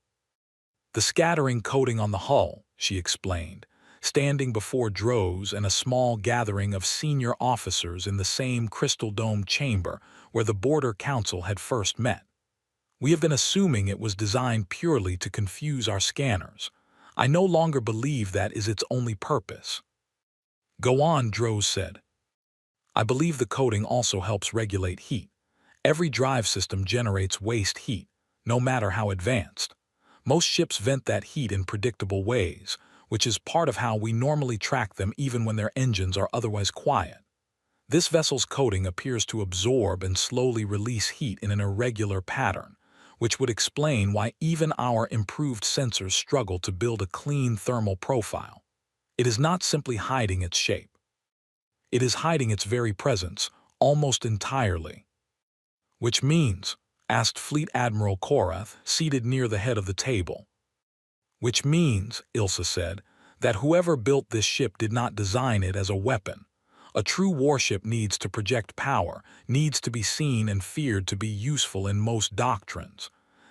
"The scattering coating on the hull," she explained, standing before Droz and a small gathering of senior officers in the same crystal-domed chamber where the Border Council had first met. "We have been assuming it was designed purely to confuse our scanners. I no longer believe that is its only purpose." "Go on," Droz said. "I believe the coating also helps regulate heat. Every drive system generates waste heat, no matter how advanced. Most ships vent that heat in predictable ways, which is part of how we normally track them even when their engines are otherwise quiet. This vessel's coating appears to absorb and slowly release heat in an irregular pattern, which would explain why even our improved sensors struggle to build a clean thermal profile. It is not simply hiding its shape. It is hiding its very presence, almost entirely. Which means, asked Fleet Admiral Korath, seated near the head of the table. Which means, Ilsa said, that whoever built this ship did not design it as a weapon. A true warship needs to project power, needs to be seen and feared to be useful in most doctrines.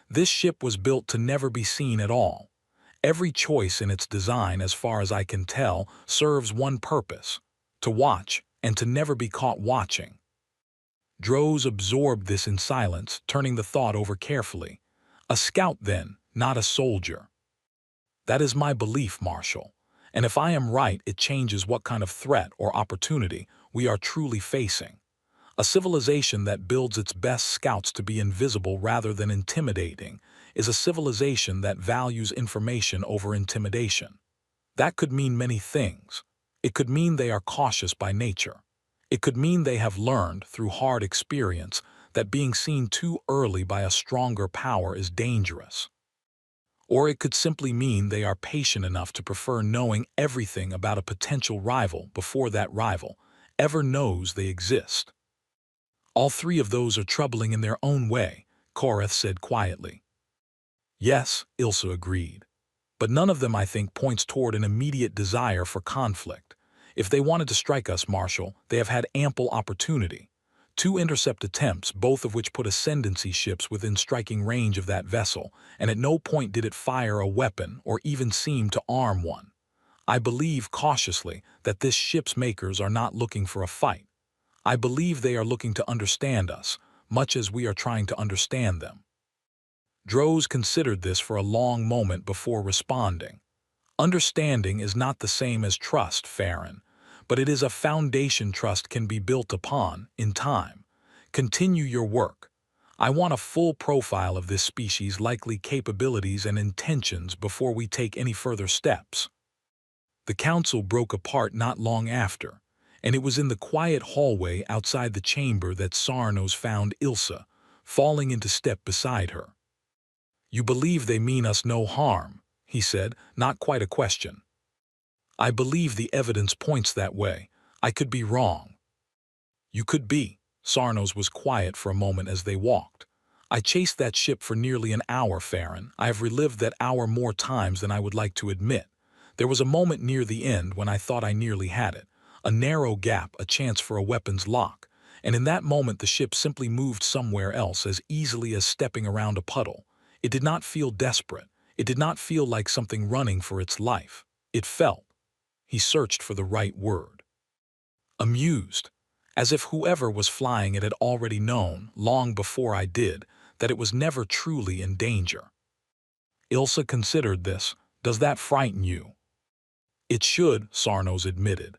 This ship was built to never be seen at all. Every choice in its design, as far as I can tell, serves one purpose: to watch and to never be caught watching. Droz absorbed this in silence, turning the thought over carefully. A scout, then, not a soldier. That is my belief, Marshal. And if I am right, it changes what kind of threat or opportunity we are truly facing. A civilization that builds its best scouts to be invisible rather than intimidating is a civilization that values information over intimidation. That could mean many things. It could mean they are cautious by nature. It could mean they have learned, through hard experience, that being seen too early by a stronger power is dangerous. Or it could simply mean they are patient enough to prefer knowing everything about a potential rival before that rival ever knows they exist. All three of those are troubling in their own way, Korath said quietly. Yes, Ilsa agreed. But none of them, I think, points toward an immediate desire for conflict. If they wanted to strike us, Marshal, they have had ample opportunity. 2 intercept attempts, both of which put ascendancy ships within striking range of that vessel, and at no point did it fire a weapon or even seem to arm one. I believe cautiously that this ship's makers are not looking for a fight. I believe they are looking to understand us, much as we are trying to understand them. Droz considered this for a long moment before responding. Understanding is not the same as trust, Farron, but it is a foundation trust can be built upon, in time. Continue your work. I want a full profile of this species' likely capabilities and intentions before we take any further steps. The council broke apart not long after, and it was in the quiet hallway outside the chamber that Sarnos found Ilsa, falling into step beside her. You believe they mean us no harm, he said, not quite a question. I believe the evidence points that way. I could be wrong. You could be. Sarnos was quiet for a moment as they walked. I chased that ship for nearly an hour, Farron. I have relived that hour more times than I would like to admit. There was a moment near the end when I thought I nearly had it. A narrow gap, a chance for a weapons lock. And in that moment the ship simply moved somewhere else as easily as stepping around a puddle. It did not feel desperate. It did not feel like something running for its life. It felt. He searched for the right word. Amused. As if whoever was flying it had already known, long before I did, that it was never truly in danger. Ilsa considered this. Does that frighten you? It should, Sarnos admitted.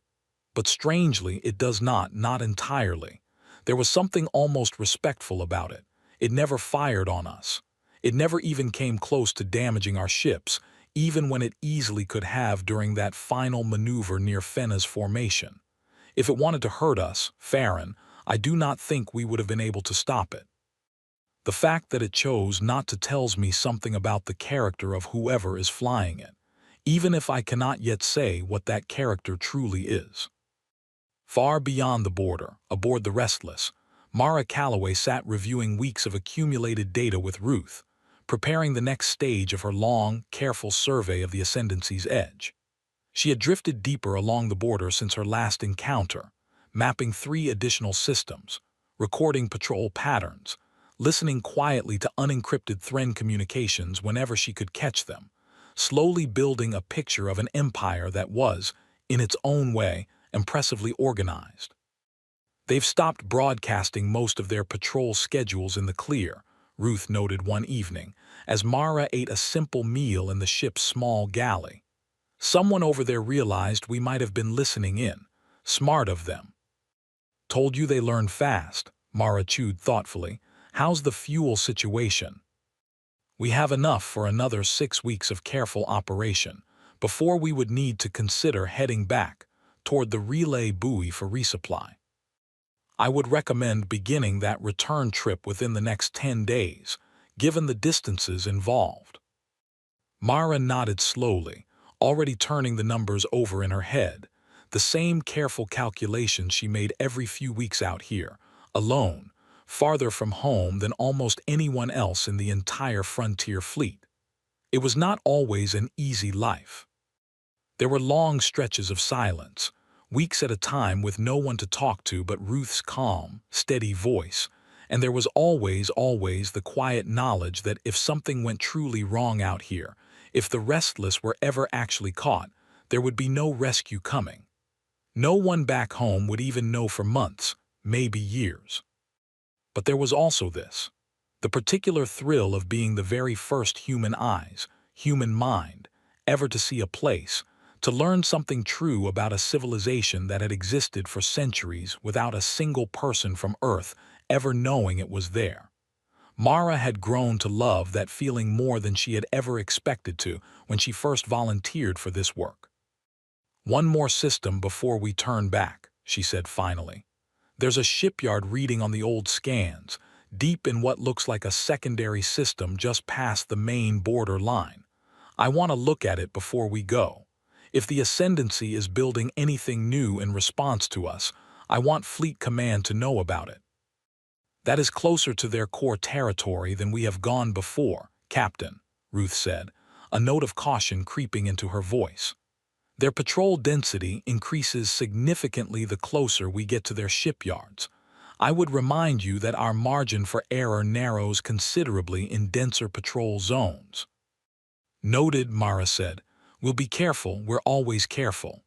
But strangely, it does not entirely. There was something almost respectful about it. It never fired on us. It never even came close to damaging our ships, even when it easily could have during that final maneuver near Fenna's formation. If it wanted to hurt us, Farron, I do not think we would have been able to stop it. The fact that it chose not to tells me something about the character of whoever is flying it, even if I cannot yet say what that character truly is. Far beyond the border, aboard the Restless, Mara Calloway sat reviewing weeks of accumulated data with Ruth, preparing the next stage of her long, careful survey of the Ascendancy's edge. She had drifted deeper along the border since her last encounter, mapping 3 additional systems, recording patrol patterns, listening quietly to unencrypted Thren communications whenever she could catch them, slowly building a picture of an empire that was, in its own way, impressively organized. They've stopped broadcasting most of their patrol schedules in the clear, Ruth noted one evening, as Mara ate a simple meal in the ship's small galley. Someone over there realized we might have been listening in. Smart of them. Told you they learn fast, Mara chewed thoughtfully. How's the fuel situation? We have enough for another 6 weeks of careful operation, before we would need to consider heading back toward the relay buoy for resupply. I would recommend beginning that return trip within the next 10 days, given the distances involved. Mara nodded slowly, already turning the numbers over in her head, the same careful calculations she made every few weeks out here, alone, farther from home than almost anyone else in the entire Frontier fleet. It was not always an easy life. There were long stretches of silence, weeks at a time with no one to talk to but Ruth's calm, steady voice, and there was always the quiet knowledge that if something went truly wrong out here, if the Restless were ever actually caught, there would be no rescue coming. No one back home would even know for months, maybe years. But there was also this, the particular thrill of being the very first human eyes, human mind, ever to see a place, to learn something true about a civilization that had existed for centuries without a single person from Earth ever knowing it was there. Mara had grown to love that feeling more than she had ever expected to when she first volunteered for this work. "One more system before we turn back," she said finally. "There's a shipyard reading on the old scans, deep in what looks like a secondary system just past the main border line. I want to look at it before we go. If the Ascendancy is building anything new in response to us, I want Fleet Command to know about it." "That is closer to their core territory than we have gone before, Captain," Ruth said, a note of caution creeping into her voice. "Their patrol density increases significantly the closer we get to their shipyards. I would remind you that our margin for error narrows considerably in denser patrol zones." "Noted," Mara said. "We'll be careful, we're always careful."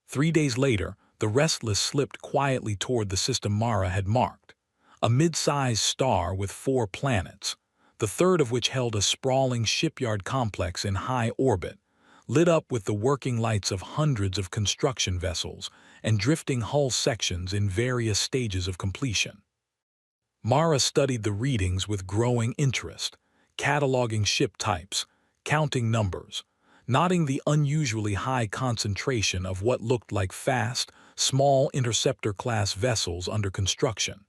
3 days later, the Restless slipped quietly toward the system Mara had marked. A mid-sized star with 4 planets, the third of which held a sprawling shipyard complex in high orbit, lit up with the working lights of hundreds of construction vessels and drifting hull sections in various stages of completion. Mara studied the readings with growing interest, cataloging ship types, counting numbers, noting the unusually high concentration of what looked like fast, small interceptor-class vessels under construction.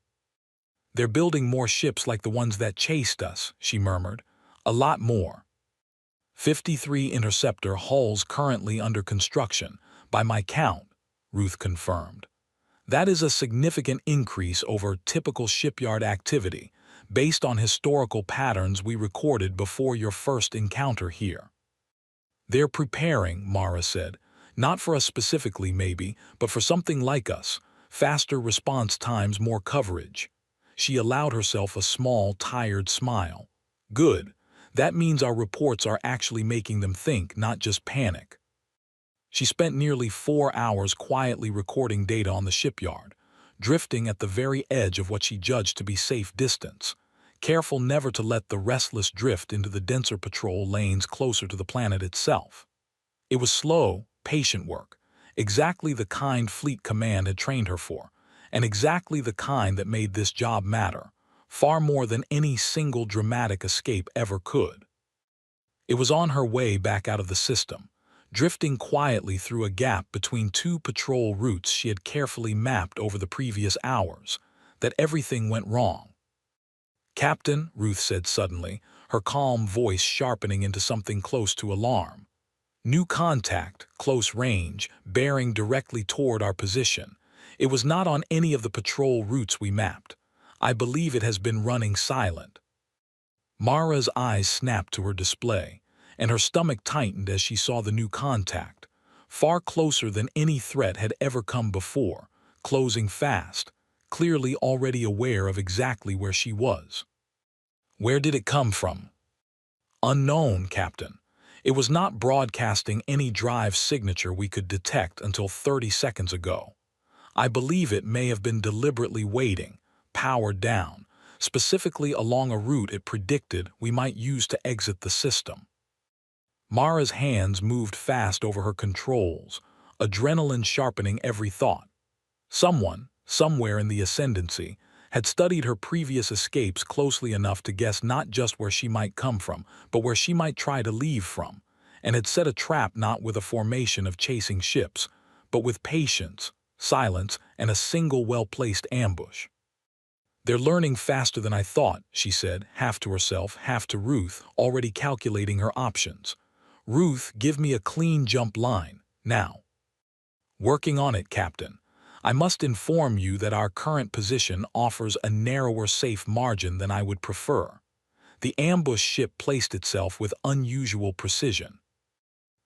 "They're building more ships like the ones that chased us," she murmured. "A lot more." 53 interceptor hulls currently under construction, by my count, Ruth confirmed. "That is a significant increase over typical shipyard activity, based on historical patterns we recorded before your first encounter here." "They're preparing," Mara said, "not for us specifically maybe, but for something like us, faster response times, more coverage." She allowed herself a small, tired smile. "Good. That means our reports are actually making them think, not just panic." She spent nearly 4 hours quietly recording data on the shipyard, drifting at the very edge of what she judged to be safe distance, careful never to let the Restless drift into the denser patrol lanes closer to the planet itself. It was slow, patient work, exactly the kind Fleet Command had trained her for, and exactly the kind that made this job matter, far more than any single dramatic escape ever could. It was on her way back out of the system, drifting quietly through a gap between 2 patrol routes she had carefully mapped over the previous hours, that everything went wrong. "Captain," Ruth said suddenly, her calm voice sharpening into something close to alarm. "New contact, close range, bearing directly toward our position. It was not on any of the patrol routes we mapped. I believe it has been running silent." Mara's eyes snapped to her display, and her stomach tightened as she saw the new contact, far closer than any threat had ever come before, closing fast, clearly already aware of exactly where she was. "Where did it come from?" "Unknown, Captain. It was not broadcasting any drive signature we could detect until 30 seconds ago. I believe it may have been deliberately waiting, powered down, specifically along a route it predicted we might use to exit the system." Mara's hands moved fast over her controls, adrenaline sharpening every thought. Someone, somewhere in the Ascendancy, had studied her previous escapes closely enough to guess not just where she might come from, but where she might try to leave from, and had set a trap not with a formation of chasing ships, but with patience, silence, and a single well-placed ambush. "They're learning faster than I thought," she said, half to herself, half to Ruth, already calculating her options. "Ruth, give me a clean jump line, now." "Working on it, Captain. I must inform you that our current position offers a narrower safe margin than I would prefer." The ambush ship placed itself with unusual precision.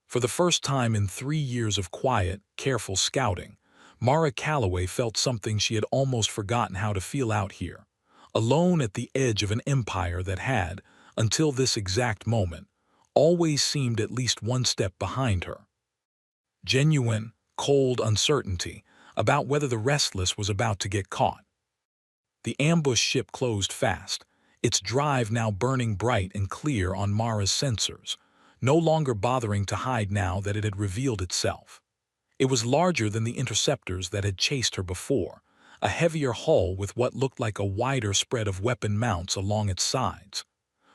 For the first time in 3 years of quiet, careful scouting, Mara Calloway felt something she had almost forgotten how to feel out here, alone at the edge of an empire that had, until this exact moment, always seemed at least one step behind her. Genuine, cold uncertainty about whether the Restless was about to get caught. The ambush ship closed fast, its drive now burning bright and clear on Mara's sensors, no longer bothering to hide now that it had revealed itself. It was larger than the interceptors that had chased her before, a heavier hull with what looked like a wider spread of weapon mounts along its sides.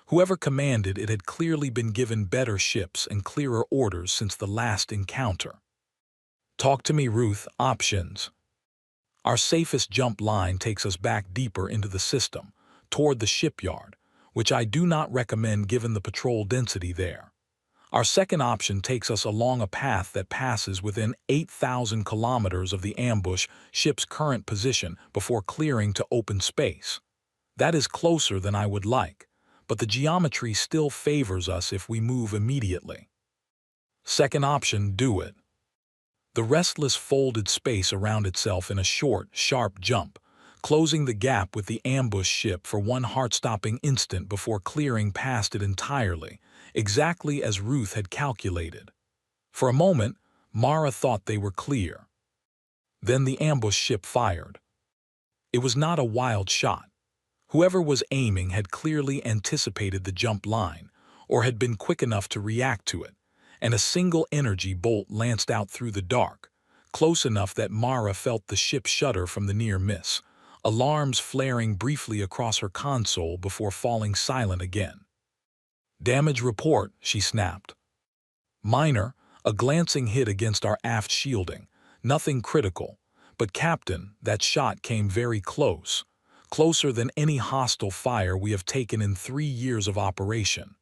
Whoever commanded it had clearly been given better ships and clearer orders since the last encounter. "Talk to me, Ruth. Options." "Our safest jump line takes us back deeper into the system, toward the shipyard, which I do not recommend given the patrol density there. Our second option takes us along a path that passes within 8,000 kilometers of the ambush ship's current position before clearing to open space. That is closer than I would like, but the geometry still favors us if we move immediately." "Second option, do it." The Restless folded space around itself in a short, sharp jump, closing the gap with the ambush ship for one heart-stopping instant before clearing past it entirely, exactly as Ruth had calculated. For a moment, Mara thought they were clear. Then the ambush ship fired. It was not a wild shot. Whoever was aiming had clearly anticipated the jump line, or had been quick enough to react to it, and a single energy bolt lanced out through the dark, close enough that Mara felt the ship shudder from the near miss, alarms flaring briefly across her console before falling silent again. "Damage report," she snapped. "Minor, a glancing hit against our aft shielding. Nothing critical. But Captain, that shot came very close. Closer than any hostile fire we have taken in 3 years of operation."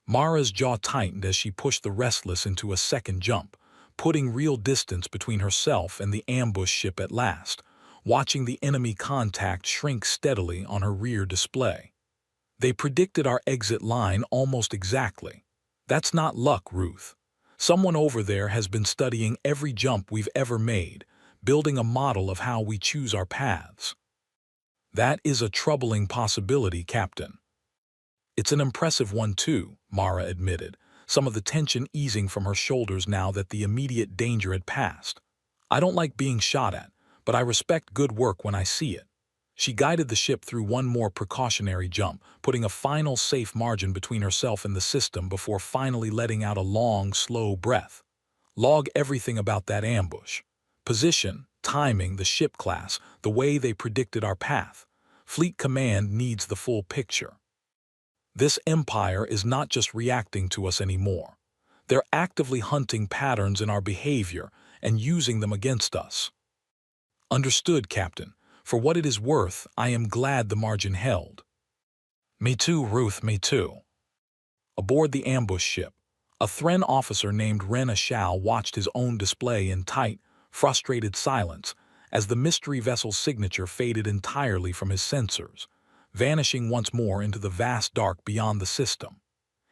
Mara's jaw tightened as she pushed the Restless into a second jump, putting real distance between herself and the ambush ship at last, watching the enemy contact shrink steadily on her rear display. "They predicted our exit line almost exactly. That's not luck, Ruth. Someone over there has been studying every jump we've ever made, building a model of how we choose our paths." "That is a troubling possibility, Captain." "It's an impressive one too," Mara admitted, some of the tension easing from her shoulders now that the immediate danger had passed. "I don't like being shot at, but I respect good work when I see it." She guided the ship through one more precautionary jump, putting a final safe margin between herself and the system before finally letting out a long, slow breath. "Log everything about that ambush. Position, timing, the ship class, the way they predicted our path. Fleet Command needs the full picture. This empire is not just reacting to us anymore. They're actively hunting patterns in our behavior and using them against us." "Understood, Captain. For what it is worth, I am glad the margin held." "Me too, Ruth, me too." Aboard the ambush ship, a Thren officer named Ren Ashal watched his own display in tight, frustrated silence as the mystery vessel's signature faded entirely from his sensors, vanishing once more into the vast dark beyond the system.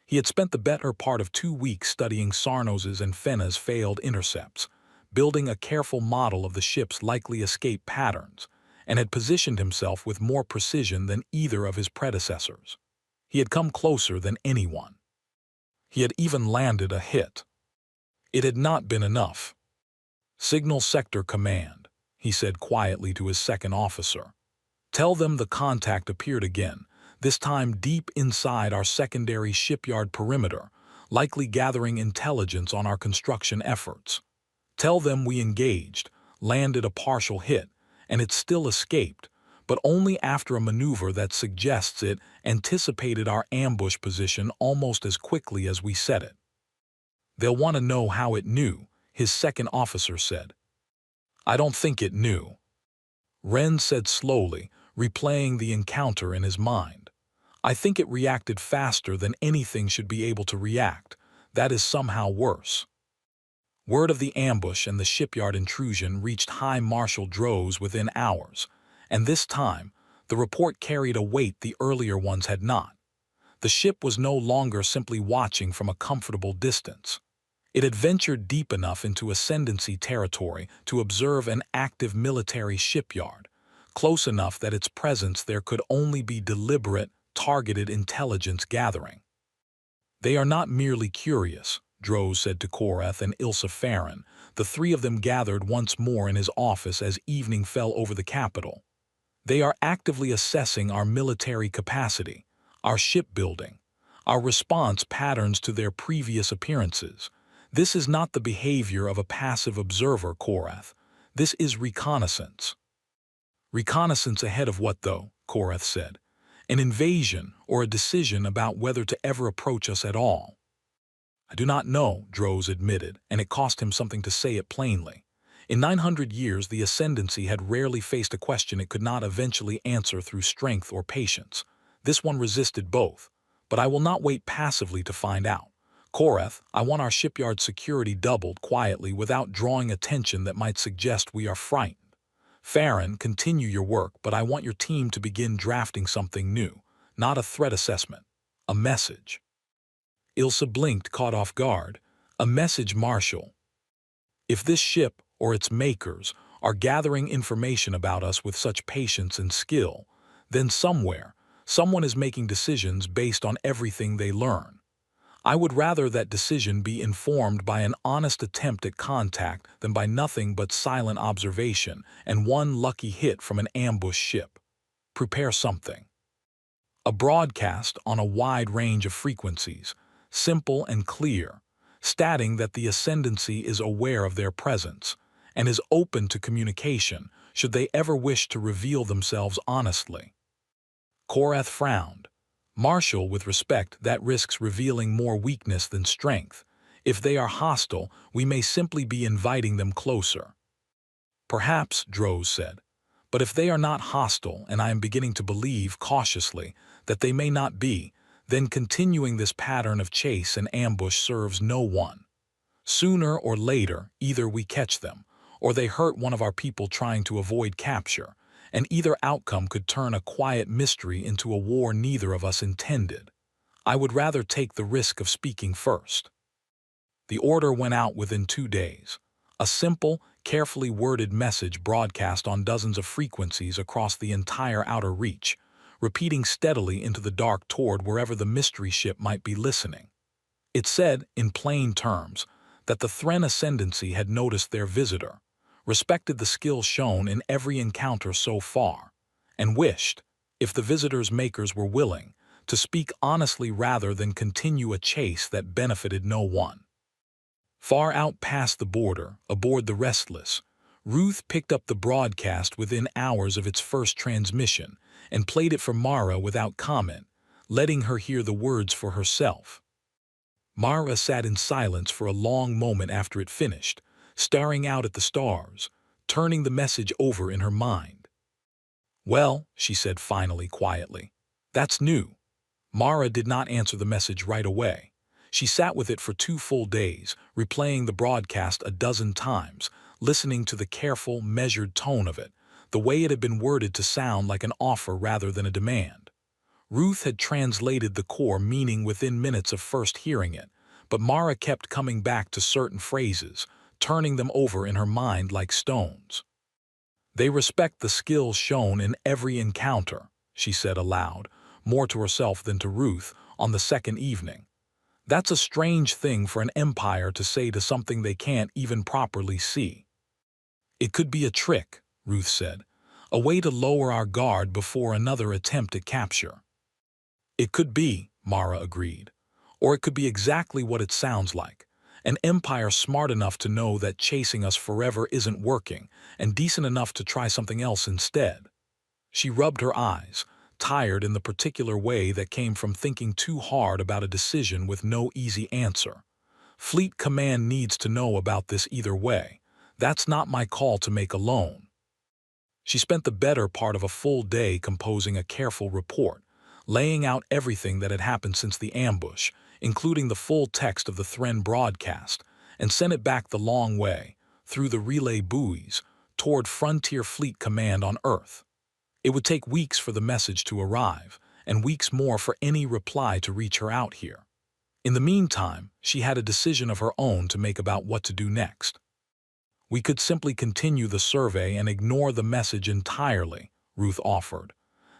He had spent the better part of 2 weeks studying Sarnos's and Fenna's failed intercepts, building a careful model of the ship's likely escape patterns, and had positioned himself with more precision than either of his predecessors. He had come closer than anyone. He had even landed a hit. It had not been enough. "Signal Sector Command," he said quietly to his second officer. "Tell them the contact appeared again, this time deep inside our secondary shipyard perimeter, likely gathering intelligence on our construction efforts. Tell them we engaged, landed a partial hit, and it still escaped, but only after a maneuver that suggests it anticipated our ambush position almost as quickly as we set it." They'll want to know how it knew, his second officer said. I don't think it knew, Wren said slowly, replaying the encounter in his mind. I think it reacted faster than anything should be able to react. That is somehow worse. Word of the ambush and the shipyard intrusion reached High Marshal Droz within hours, and this time, the report carried a weight the earlier ones had not. The ship was no longer simply watching from a comfortable distance. It had ventured deep enough into Ascendancy territory to observe an active military shipyard, close enough that its presence there could only be deliberate, targeted intelligence gathering. They are not merely curious, Droz said to Korath and Ilsa Farron. The three of them gathered once more in his office as evening fell over the capital. They are actively assessing our military capacity, our shipbuilding, our response patterns to their previous appearances. This is not the behavior of a passive observer, Korath. This is reconnaissance. Reconnaissance ahead of what, though? Korath said. An invasion or a decision about whether to ever approach us at all. I do not know, Droz admitted, and it cost him something to say it plainly. In 900 years, the Ascendancy had rarely faced a question it could not eventually answer through strength or patience. This one resisted both. But I will not wait passively to find out. Korath, I want our shipyard security doubled quietly without drawing attention that might suggest we are frightened. Farron, continue your work, but I want your team to begin drafting something new. Not a threat assessment. A message. Ilsa blinked, caught off guard. A message, Marshal. If this ship, or its makers, are gathering information about us with such patience and skill, then somewhere, someone is making decisions based on everything they learn. I would rather that decision be informed by an honest attempt at contact than by nothing but silent observation and one lucky hit from an ambush ship. Prepare something. A broadcast on a wide range of frequencies, simple and clear, stating that the Ascendancy is aware of their presence and is open to communication should they ever wish to reveal themselves honestly. Korath frowned. Marshal, with respect, that risks revealing more weakness than strength. If they are hostile, we may simply be inviting them closer. Perhaps, Droz said. But if they are not hostile, and I am beginning to believe, cautiously, that they may not be, then continuing this pattern of chase and ambush serves no one. Sooner or later, either we catch them, or they hurt one of our people trying to avoid capture, and either outcome could turn a quiet mystery into a war neither of us intended. I would rather take the risk of speaking first. The order went out within 2 days. A simple, carefully worded message broadcast on dozens of frequencies across the entire outer reach, repeating steadily into the dark toward wherever the mystery ship might be listening. It said, in plain terms, that the Thren Ascendancy had noticed their visitor, respected the skill shown in every encounter so far, and wished, if the visitor's makers were willing, to speak honestly rather than continue a chase that benefited no one. Far out past the border, aboard the Restless, Ruth picked up the broadcast within hours of its first transmission and played it for Mara without comment, letting her hear the words for herself. Mara sat in silence for a long moment after it finished, staring out at the stars, turning the message over in her mind. Well, she said finally quietly, that's new. Mara did not answer the message right away. She sat with it for 2 full days, replaying the broadcast a dozen times, listening to the careful, measured tone of it, the way it had been worded to sound like an offer rather than a demand. Ruth had translated the core meaning within minutes of first hearing it, but Mara kept coming back to certain phrases, turning them over in her mind like stones. They respect the skill shown in every encounter, she said aloud, more to herself than to Ruth, on the second evening. That's a strange thing for an empire to say to something they can't even properly see. It could be a trick, Ruth said, a way to lower our guard before another attempt at capture. It could be, Mara agreed. Or it could be exactly what it sounds like. An empire smart enough to know that chasing us forever isn't working, and decent enough to try something else instead. She rubbed her eyes, tired in the particular way that came from thinking too hard about a decision with no easy answer. Fleet Command needs to know about this either way. That's not my call to make alone. She spent the better part of a full day composing a careful report, laying out everything that had happened since the ambush, including the full text of the Thren broadcast, and sent it back the long way, through the relay buoys, toward Frontier Fleet Command on Earth. It would take weeks for the message to arrive, and weeks more for any reply to reach her out here. In the meantime, she had a decision of her own to make about what to do next. We could simply continue the survey and ignore the message entirely, Ruth offered.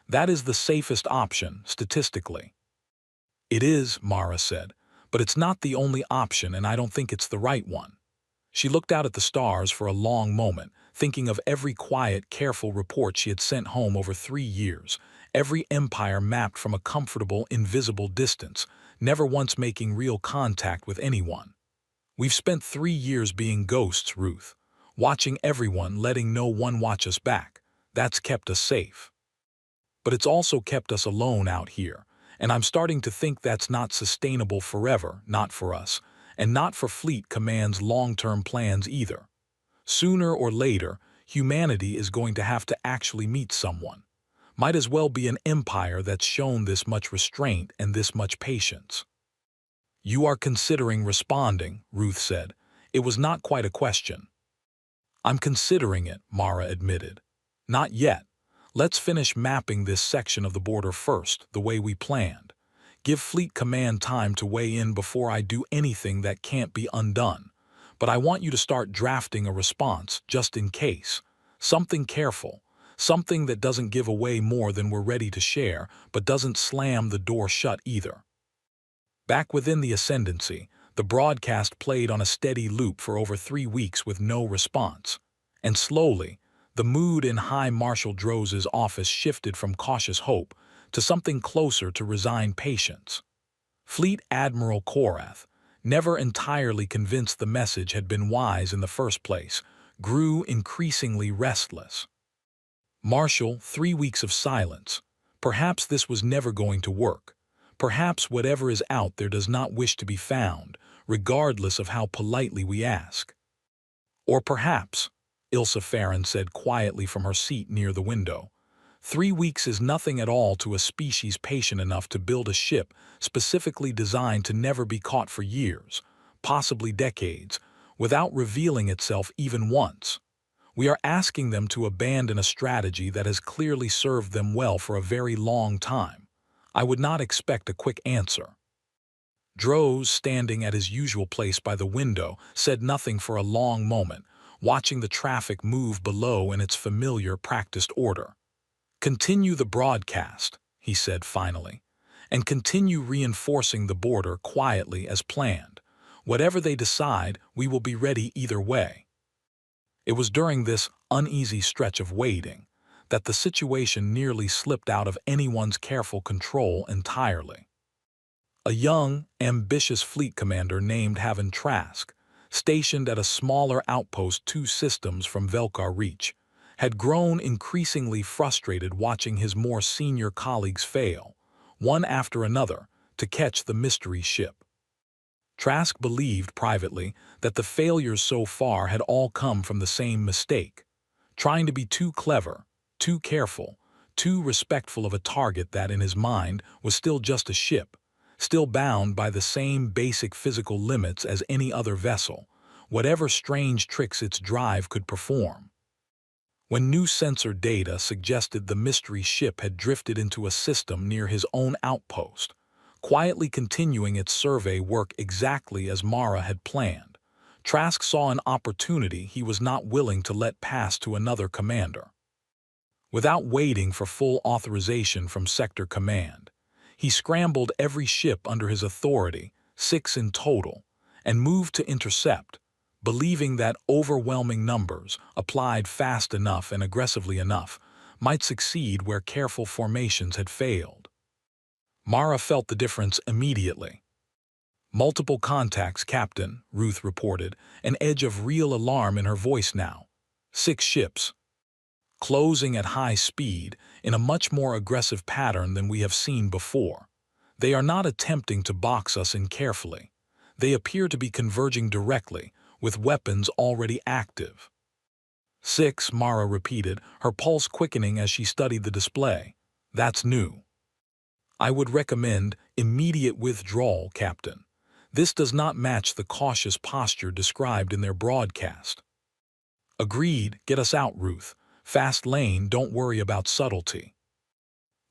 That is the safest option, statistically. It is, Mara said, but it's not the only option, and I don't think it's the right one. She looked out at the stars for a long moment, thinking of every quiet, careful report she had sent home over 3 years, every empire mapped from a comfortable, invisible distance, never once making real contact with anyone. We've spent 3 years being ghosts, Ruth, watching everyone, letting no one watch us back. That's kept us safe. But it's also kept us alone out here, and I'm starting to think that's not sustainable forever, not for us, and not for Fleet Command's long-term plans either. Sooner or later, humanity is going to have to actually meet someone. Might as well be an empire that's shown this much restraint and this much patience. You are considering responding, Ruth said. It was not quite a question. I'm considering it, Mara admitted. Not yet. Let's finish mapping this section of the border first, the way we planned. Give Fleet Command time to weigh in before I do anything that can't be undone. But I want you to start drafting a response, just in case. Something careful. Something that doesn't give away more than we're ready to share, but doesn't slam the door shut either. Back within the Ascendancy, the broadcast played on a steady loop for over 3 weeks with no response. And slowly, the mood in High Marshal Droz's office shifted from cautious hope to something closer to resigned patience. Fleet Admiral Korath, never entirely convinced the message had been wise in the first place, grew increasingly restless. Marshal, 3 weeks of silence. Perhaps this was never going to work. Perhaps whatever is out there does not wish to be found, regardless of how politely we ask. Or perhaps, Ilsa Farron said quietly from her seat near the window, 3 weeks is nothing at all to a species patient enough to build a ship specifically designed to never be caught for years, possibly decades, without revealing itself even once. We are asking them to abandon a strategy that has clearly served them well for a very long time. I would not expect a quick answer. Droz, standing at his usual place by the window, said nothing for a long moment, watching the traffic move below in its familiar, practiced order. Continue the broadcast, he said finally, and continue reinforcing the border quietly as planned. Whatever they decide, we will be ready either way. It was during this uneasy stretch of waiting that the situation nearly slipped out of anyone's careful control entirely. A young, ambitious fleet commander named Haven Trask, stationed at a smaller outpost 2 systems from Velkar Reach, had grown increasingly frustrated watching his more senior colleagues fail, one after another, to catch the mystery ship. Trask believed privately that the failures so far had all come from the same mistake, trying to be too clever, too careful, too respectful of a target that in his mind was still just a ship, still bound by the same basic physical limits as any other vessel, whatever strange tricks its drive could perform. When new sensor data suggested the mystery ship had drifted into a system near his own outpost, quietly continuing its survey work exactly as Mara had planned, Trask saw an opportunity he was not willing to let pass to another commander. Without waiting for full authorization from Sector Command, he scrambled every ship under his authority, 6 in total, and moved to intercept, believing that overwhelming numbers, applied fast enough and aggressively enough, might succeed where careful formations had failed. Mara felt the difference immediately. "Multiple contacts, Captain," Ruth reported, an edge of real alarm in her voice now. 6 ships. Closing at high speed, in a much more aggressive pattern than we have seen before. They are not attempting to box us in carefully. They appear to be converging directly, with weapons already active. 6, Mara repeated, her pulse quickening as she studied the display. That's new. I would recommend immediate withdrawal, Captain. This does not match the cautious posture described in their broadcast. Agreed, get us out, Ruth. Fast lane, don't worry about subtlety.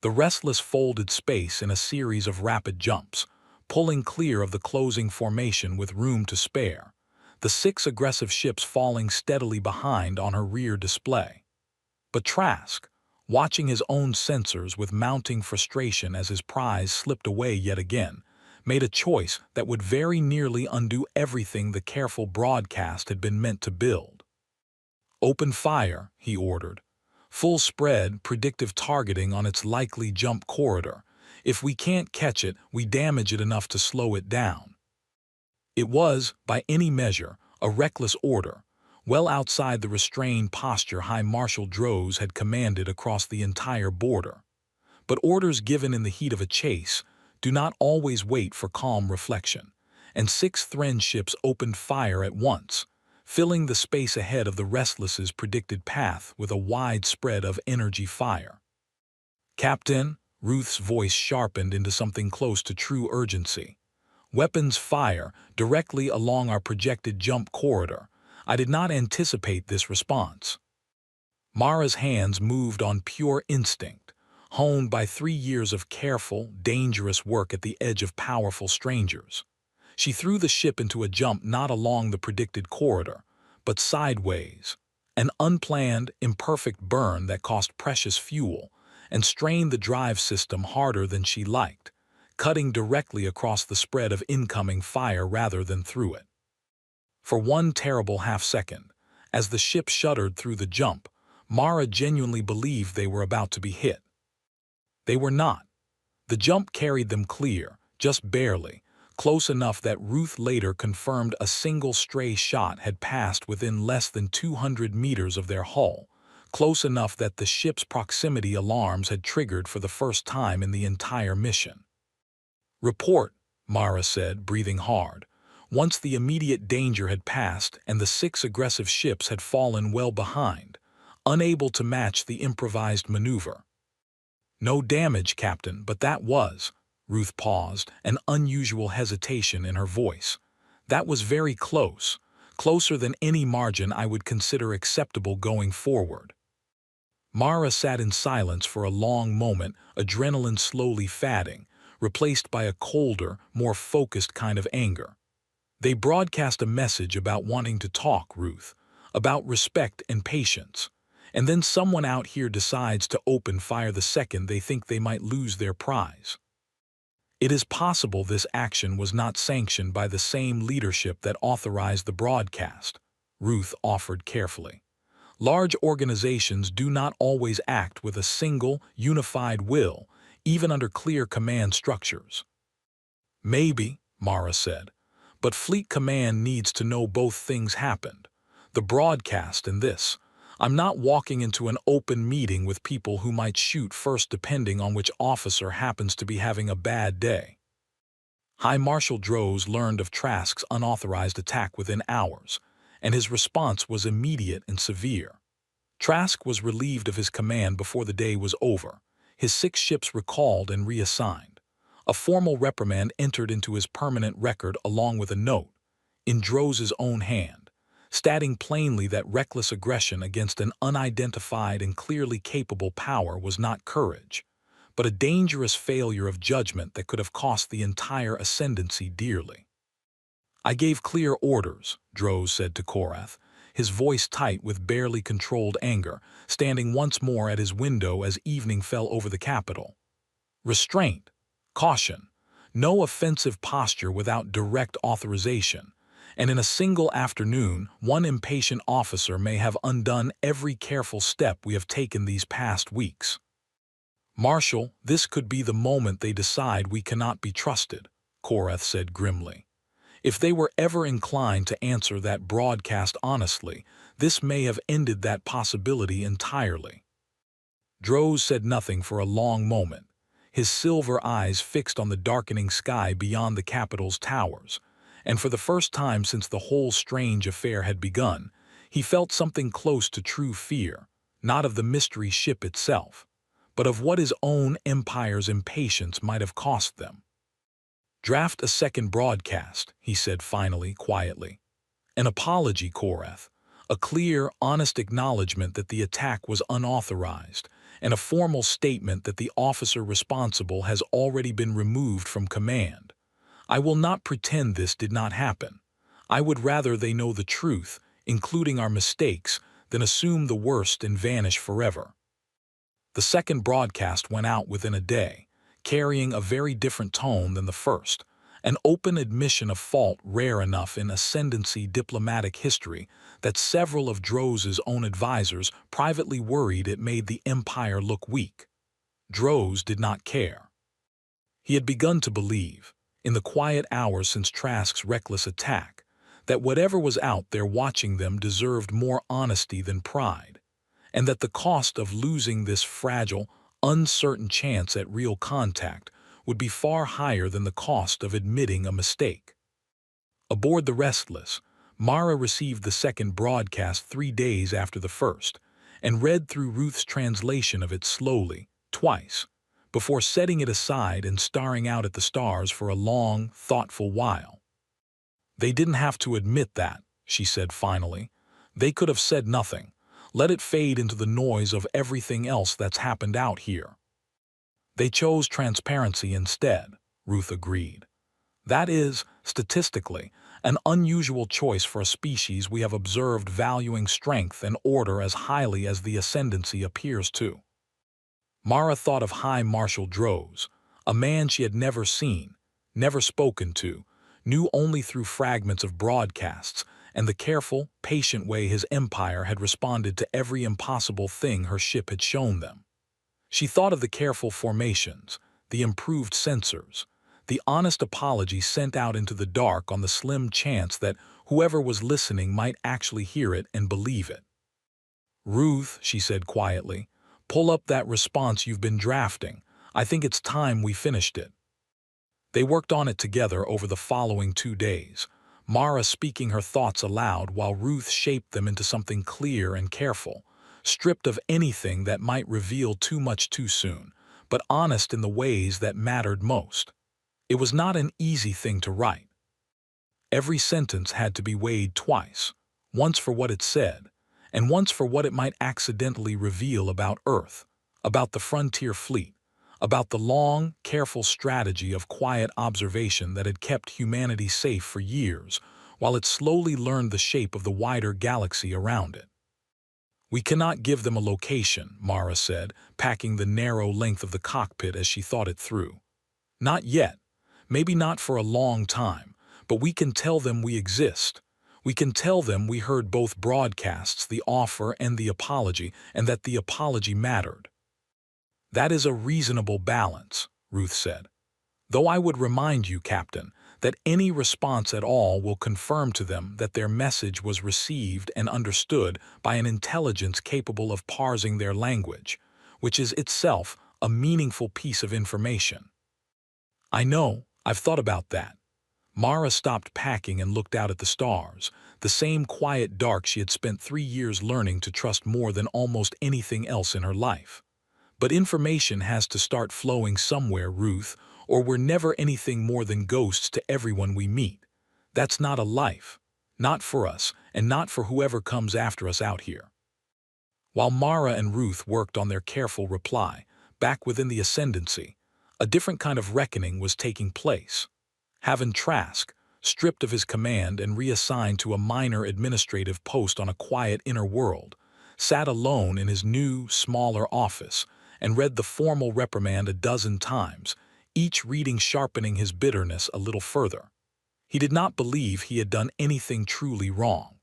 The Restless folded space in a series of rapid jumps, pulling clear of the closing formation with room to spare, the 6 aggressive ships falling steadily behind on her rear display. But Trask, watching his own sensors with mounting frustration as his prize slipped away yet again, made a choice that would very nearly undo everything the careful broadcast had been meant to build. Open fire, he ordered. Full spread, predictive targeting on its likely jump corridor. If we can't catch it, we damage it enough to slow it down. It was, by any measure, a reckless order, well outside the restrained posture High Marshal Droz had commanded across the entire border. But orders given in the heat of a chase do not always wait for calm reflection, and 6 Thren ships opened fire at once, filling the space ahead of the Restless's predicted path with a wide spread of energy fire. Captain, Ruth's voice sharpened into something close to true urgency. Weapons fire directly along our projected jump corridor. I did not anticipate this response. Mara's hands moved on pure instinct, honed by 3 years of careful, dangerous work at the edge of powerful strangers. She threw the ship into a jump not along the predicted corridor, but sideways, an unplanned, imperfect burn that cost precious fuel and strained the drive system harder than she liked, cutting directly across the spread of incoming fire rather than through it. For one terrible half-second, as the ship shuddered through the jump, Mara genuinely believed they were about to be hit. They were not. The jump carried them clear, just barely, close enough that Ruth later confirmed a single stray shot had passed within less than 200 meters of their hull, close enough that the ship's proximity alarms had triggered for the first time in the entire mission. Report, Mara said, breathing hard, once the immediate danger had passed and the 6 aggressive ships had fallen well behind, unable to match the improvised maneuver. No damage, Captain, but that was... Ruth paused, an unusual hesitation in her voice. That was very close, closer than any margin I would consider acceptable going forward. Mara sat in silence for a long moment, adrenaline slowly fading, replaced by a colder, more focused kind of anger. They broadcast a message about wanting to talk, Ruth, about respect and patience, and then someone out here decides to open fire the second they think they might lose their prize. It is possible this action was not sanctioned by the same leadership that authorized the broadcast, Ruth offered carefully. Large organizations do not always act with a single, unified will, even under clear command structures. Maybe, Mara said, but Fleet Command needs to know both things happened, the broadcast and this. I'm not walking into an open meeting with people who might shoot first depending on which officer happens to be having a bad day. High Marshal Droz learned of Trask's unauthorized attack within hours, and his response was immediate and severe. Trask was relieved of his command before the day was over, his 6 ships recalled and reassigned. A formal reprimand entered into his permanent record along with a note, in Droz's own hand, stating plainly that reckless aggression against an unidentified and clearly capable power was not courage, but a dangerous failure of judgment that could have cost the entire ascendancy dearly. I gave clear orders, Droz said to Korath, his voice tight with barely controlled anger, standing once more at his window as evening fell over the capital. Restraint, caution, no offensive posture without direct authorization, and in a single afternoon, one impatient officer may have undone every careful step we have taken these past weeks. Marshal, this could be the moment they decide we cannot be trusted, Korath said grimly. If they were ever inclined to answer that broadcast honestly, this may have ended that possibility entirely. Droz said nothing for a long moment, his silver eyes fixed on the darkening sky beyond the capital's towers, and for the first time since the whole strange affair had begun, he felt something close to true fear, not of the mystery ship itself, but of what his own empire's impatience might have cost them. "Draft a second broadcast," he said finally, quietly. "An apology, Korath, a clear, honest acknowledgement that the attack was unauthorized, and a formal statement that the officer responsible has already been removed from command. I will not pretend this did not happen. I would rather they know the truth, including our mistakes, than assume the worst and vanish forever." The second broadcast went out within a day, carrying a very different tone than the first, an open admission of fault rare enough in ascendancy diplomatic history that several of Droz's own advisors privately worried it made the empire look weak. Droz did not care. He had begun to believe, in the quiet hours since Trask's reckless attack, that whatever was out there watching them deserved more honesty than pride, and that the cost of losing this fragile, uncertain chance at real contact would be far higher than the cost of admitting a mistake. Aboard the Restless, Mara received the second broadcast 3 days after the first, and read through Ruth's translation of it slowly, twice, before setting it aside and staring out at the stars for a long, thoughtful while. "They didn't have to admit that," she said finally. "They could have said nothing. Let it fade into the noise of everything else that's happened out here." "They chose transparency instead," Ruth agreed. "That is, statistically, an unusual choice for a species we have observed valuing strength and order as highly as the ascendancy appears to." Mara thought of High Marshal Droz, a man she had never seen, never spoken to, knew only through fragments of broadcasts, and the careful, patient way his empire had responded to every impossible thing her ship had shown them. She thought of the careful formations, the improved sensors, the honest apology sent out into the dark on the slim chance that whoever was listening might actually hear it and believe it. "Ruth," she said quietly, "pull up that response you've been drafting. I think it's time we finished it." They worked on it together over the following 2 days, Mara speaking her thoughts aloud while Ruth shaped them into something clear and careful, stripped of anything that might reveal too much too soon, but honest in the ways that mattered most. It was not an easy thing to write. Every sentence had to be weighed twice, once for what it said, and once for what it might accidentally reveal about Earth, about the frontier fleet, about the long, careful strategy of quiet observation that had kept humanity safe for years, while it slowly learned the shape of the wider galaxy around it. "We cannot give them a location," Mara said, packing the narrow length of the cockpit as she thought it through. "Not yet. Maybe not for a long time, but we can tell them we exist. We can tell them we heard both broadcasts, the offer and the apology, and that the apology mattered." "That is a reasonable balance," Ruth said. "Though I would remind you, Captain, that any response at all will confirm to them that their message was received and understood by an intelligence capable of parsing their language, which is itself a meaningful piece of information." "I know, I've thought about that." Mara stopped packing and looked out at the stars, the same quiet dark she had spent 3 years learning to trust more than almost anything else in her life. "But information has to start flowing somewhere, Ruth, or we're never anything more than ghosts to everyone we meet. That's not a life. Not for us, and not for whoever comes after us out here." While Mara and Ruth worked on their careful reply, back within the ascendancy, a different kind of reckoning was taking place. Haven Trask, stripped of his command and reassigned to a minor administrative post on a quiet inner world, sat alone in his new, smaller office and read the formal reprimand a dozen times, each reading sharpening his bitterness a little further. He did not believe he had done anything truly wrong.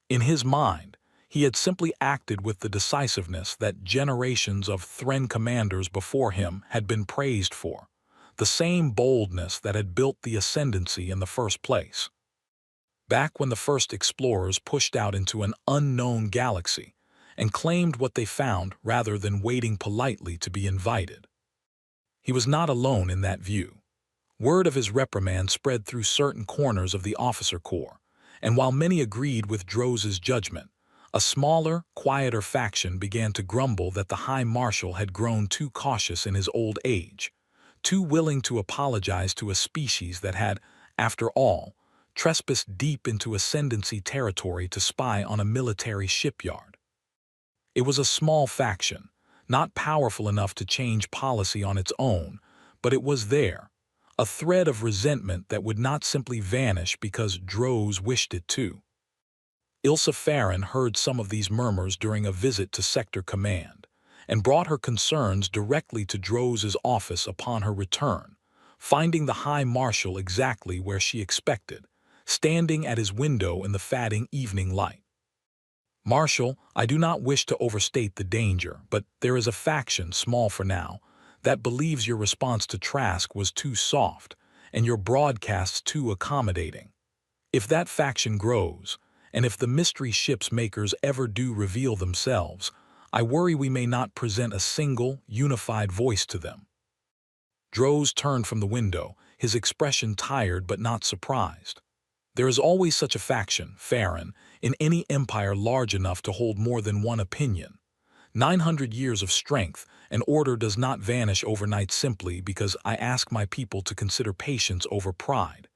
In his mind, he had simply acted with the decisiveness that generations of Thren commanders before him had been praised for, the same boldness that had built the ascendancy in the first place. Back when the first explorers pushed out into an unknown galaxy and claimed what they found rather than waiting politely to be invited. He was not alone in that view. Word of his reprimand spread through certain corners of the officer corps, and while many agreed with Droz's judgment, a smaller, quieter faction began to grumble that the High Marshal had grown too cautious in his old age, too willing to apologize to a species that had, after all, trespassed deep into ascendancy territory to spy on a military shipyard. It was a small faction, not powerful enough to change policy on its own, but it was there, a thread of resentment that would not simply vanish because Droz wished it to. Ilsa Farron heard some of these murmurs during a visit to Sector Command, and brought her concerns directly to Droz's office upon her return, finding the High Marshal exactly where she expected, standing at his window in the fading evening light. "Marshal, I do not wish to overstate the danger, but there is a faction, small for now, that believes your response to Trask was too soft, and your broadcasts too accommodating. If that faction grows, and if the mystery ship's makers ever do reveal themselves, I worry we may not present a single, unified voice to them." Droz turned from the window, his expression tired but not surprised. There is always such a faction, Farron, in any empire large enough to hold more than one opinion. 900 years of strength and order does not vanish overnight simply because I ask my people to consider patience over pride.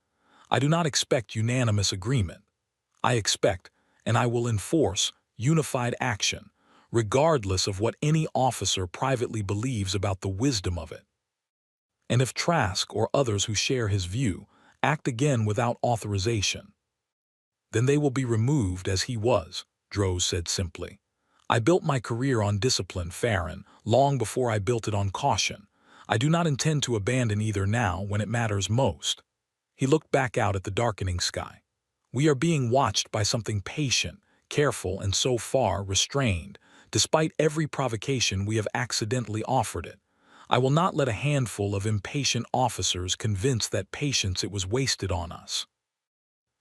I do not expect unanimous agreement. I expect, and I will enforce, unified action, regardless of what any officer privately believes about the wisdom of it. And if Trask or others who share his view act again without authorization, then they will be removed as he was, Droz said simply. I built my career on discipline, Farron, long before I built it on caution. I do not intend to abandon either now when it matters most. He looked back out at the darkening sky. We are being watched by something patient, careful, and so far restrained, despite every provocation we have accidentally offered it. I will not let a handful of impatient officers convince that patience it was wasted on us.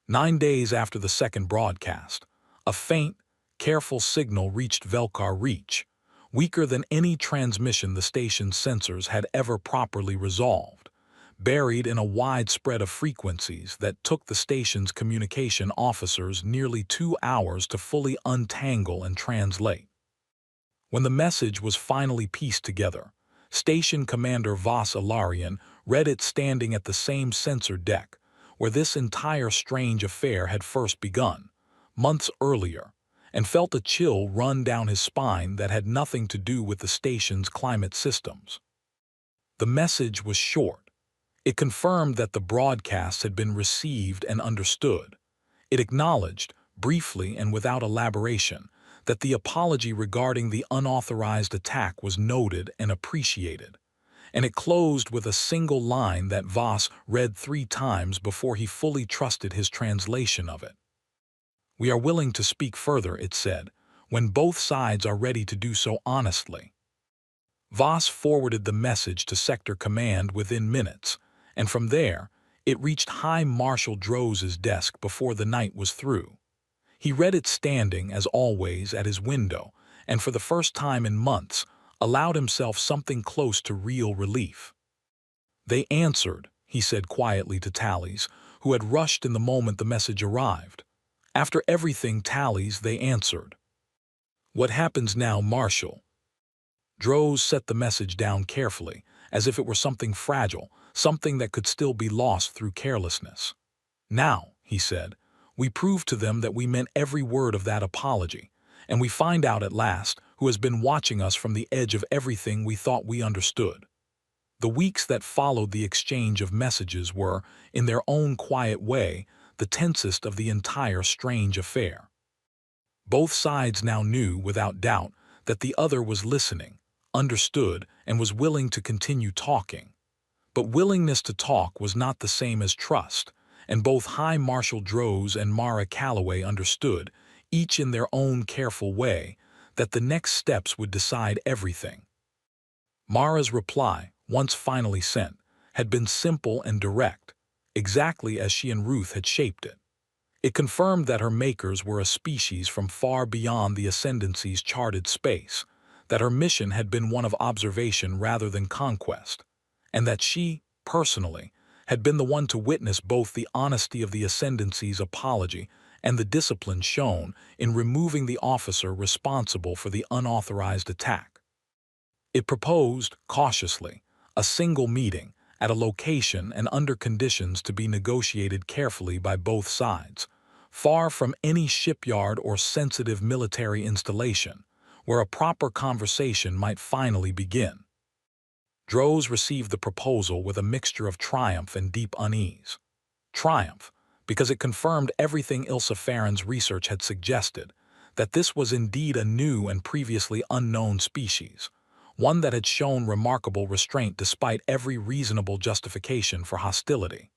9 days after the second broadcast, a faint, careful signal reached Velkar Reach, weaker than any transmission the station's sensors had ever properly resolved, buried in a wide spread of frequencies that took the station's communication officers nearly 2 hours to fully untangle and translate. When the message was finally pieced together, Station Commander Vas Ilarian read it standing at the same sensor deck where this entire strange affair had first begun, months earlier, and felt a chill run down his spine that had nothing to do with the station's climate systems. The message was short. It confirmed that the broadcast had been received and understood. It acknowledged, briefly and without elaboration, that the apology regarding the unauthorized attack was noted and appreciated, and it closed with a single line that Vas read 3 times before he fully trusted his translation of it. "We are willing to speak further," it said, "when both sides are ready to do so honestly." Vas forwarded the message to Sector Command within minutes, and from there, it reached High Marshal Droz's desk before the night was through. He read it standing, as always, at his window, and for the first time in months, allowed himself something close to real relief. "They answered," he said quietly to Tallies, who had rushed in the moment the message arrived. "After everything, Tallies, they answered." "What happens now, Marshal?" Droz set the message down carefully, as if it were something fragile, something that could still be lost through carelessness. "Now," he said, "we prove to them that we meant every word of that apology, and we find out at last who has been watching us from the edge of everything we thought we understood." The weeks that followed the exchange of messages were, in their own quiet way, the tensest of the entire strange affair. Both sides now knew, without doubt, that the other was listening, understood, and was willing to continue talking. But willingness to talk was not the same as trust, and both High Marshal Droz and Mara Calloway understood, each in their own careful way, that the next steps would decide everything. Mara's reply, once finally sent, had been simple and direct, exactly as she and Ruth had shaped it. It confirmed that her makers were a species from far beyond the Ascendancy's charted space, that her mission had been one of observation rather than conquest, and that she, personally, had been the one to witness both the honesty of the Ascendancy's apology and the discipline shown in removing the officer responsible for the unauthorized attack. It proposed, cautiously, a single meeting at a location and under conditions to be negotiated carefully by both sides, far from any shipyard or sensitive military installation, where a proper conversation might finally begin. Droz received the proposal with a mixture of triumph and deep unease. Triumph, because it confirmed everything Ilsa Farron's research had suggested, that this was indeed a new and previously unknown species, one that had shown remarkable restraint despite every reasonable justification for hostility.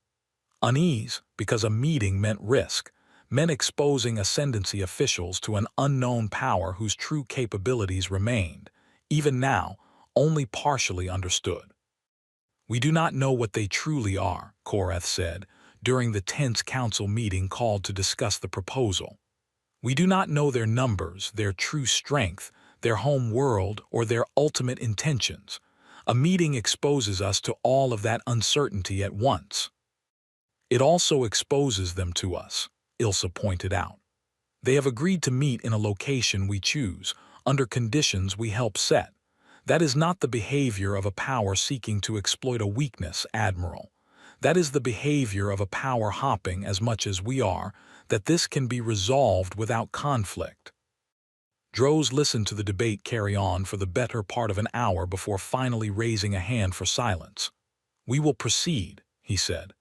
Unease, because a meeting meant risk, meant exposing Ascendancy officials to an unknown power whose true capabilities remained, even now, only partially understood. "We do not know what they truly are," Korath said, during the tense council meeting called to discuss the proposal. "We do not know their numbers, their true strength, their home world, or their ultimate intentions. A meeting exposes us to all of that uncertainty at once." "It also exposes them to us," Ilsa pointed out. "They have agreed to meet in a location we choose, under conditions we help set. That is not the behavior of a power seeking to exploit a weakness, Admiral. That is the behavior of a power hopping as much as we are, that this can be resolved without conflict." Droz listened to the debate carry on for the better part of an hour before finally raising a hand for silence. "We will proceed," he said.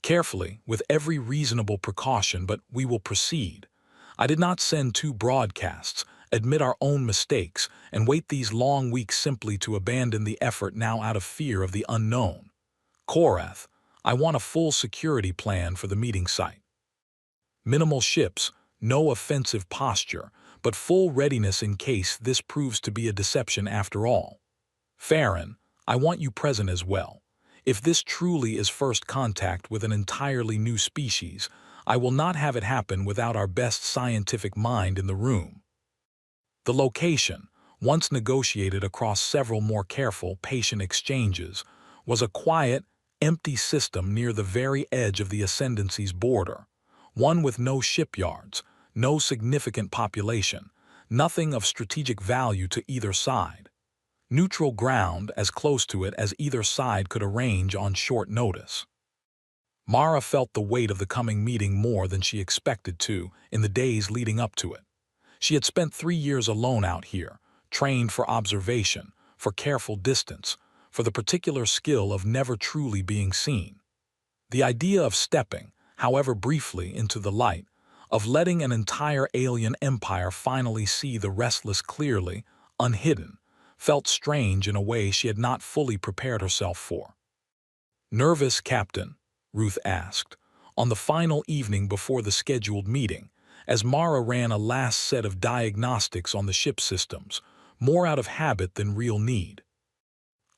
"Carefully, with every reasonable precaution, but we will proceed. I did not send 2 broadcasts, admit our own mistakes, and wait these long weeks simply to abandon the effort now out of fear of the unknown. Korath, I want a full security plan for the meeting site. Minimal ships, no offensive posture, but full readiness in case this proves to be a deception after all. Farron, I want you present as well. If this truly is first contact with an entirely new species, I will not have it happen without our best scientific mind in the room." The location, once negotiated across several more careful, patient exchanges, was a quiet, empty system near the very edge of the Ascendancy's border, one with no shipyards, no significant population, nothing of strategic value to either side. Neutral ground as close to it as either side could arrange on short notice. Mara felt the weight of the coming meeting more than she expected to in the days leading up to it. She had spent 3 years alone out here, trained for observation, for careful distance, for the particular skill of never truly being seen. The idea of stepping, however briefly, into the light, of letting an entire alien empire finally see the restless clearly, unhidden, felt strange in a way she had not fully prepared herself for. "Nervous, Captain?" Ruth asked, on the final evening before the scheduled meeting, as Mara ran a last set of diagnostics on the ship systems, more out of habit than real need.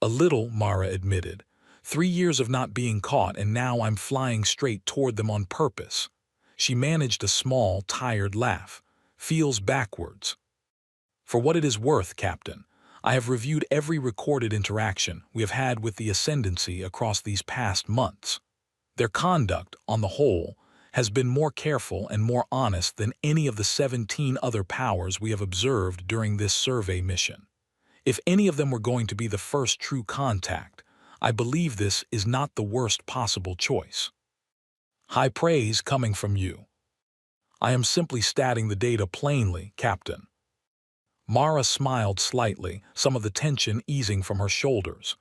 "A little," Mara admitted. 3 years of not being caught, and now I'm flying straight toward them on purpose." She managed a small, tired laugh. "Feels backwards." "For what it is worth, Captain, I have reviewed every recorded interaction we have had with the Ascendancy across these past months. Their conduct, on the whole, has been more careful and more honest than any of the 17 other powers we have observed during this survey mission. If any of them were going to be the first true contact, I believe this is not the worst possible choice." "High praise coming from you." "I am simply stating the data plainly, Captain." Mara smiled slightly, some of the tension easing from her shoulders.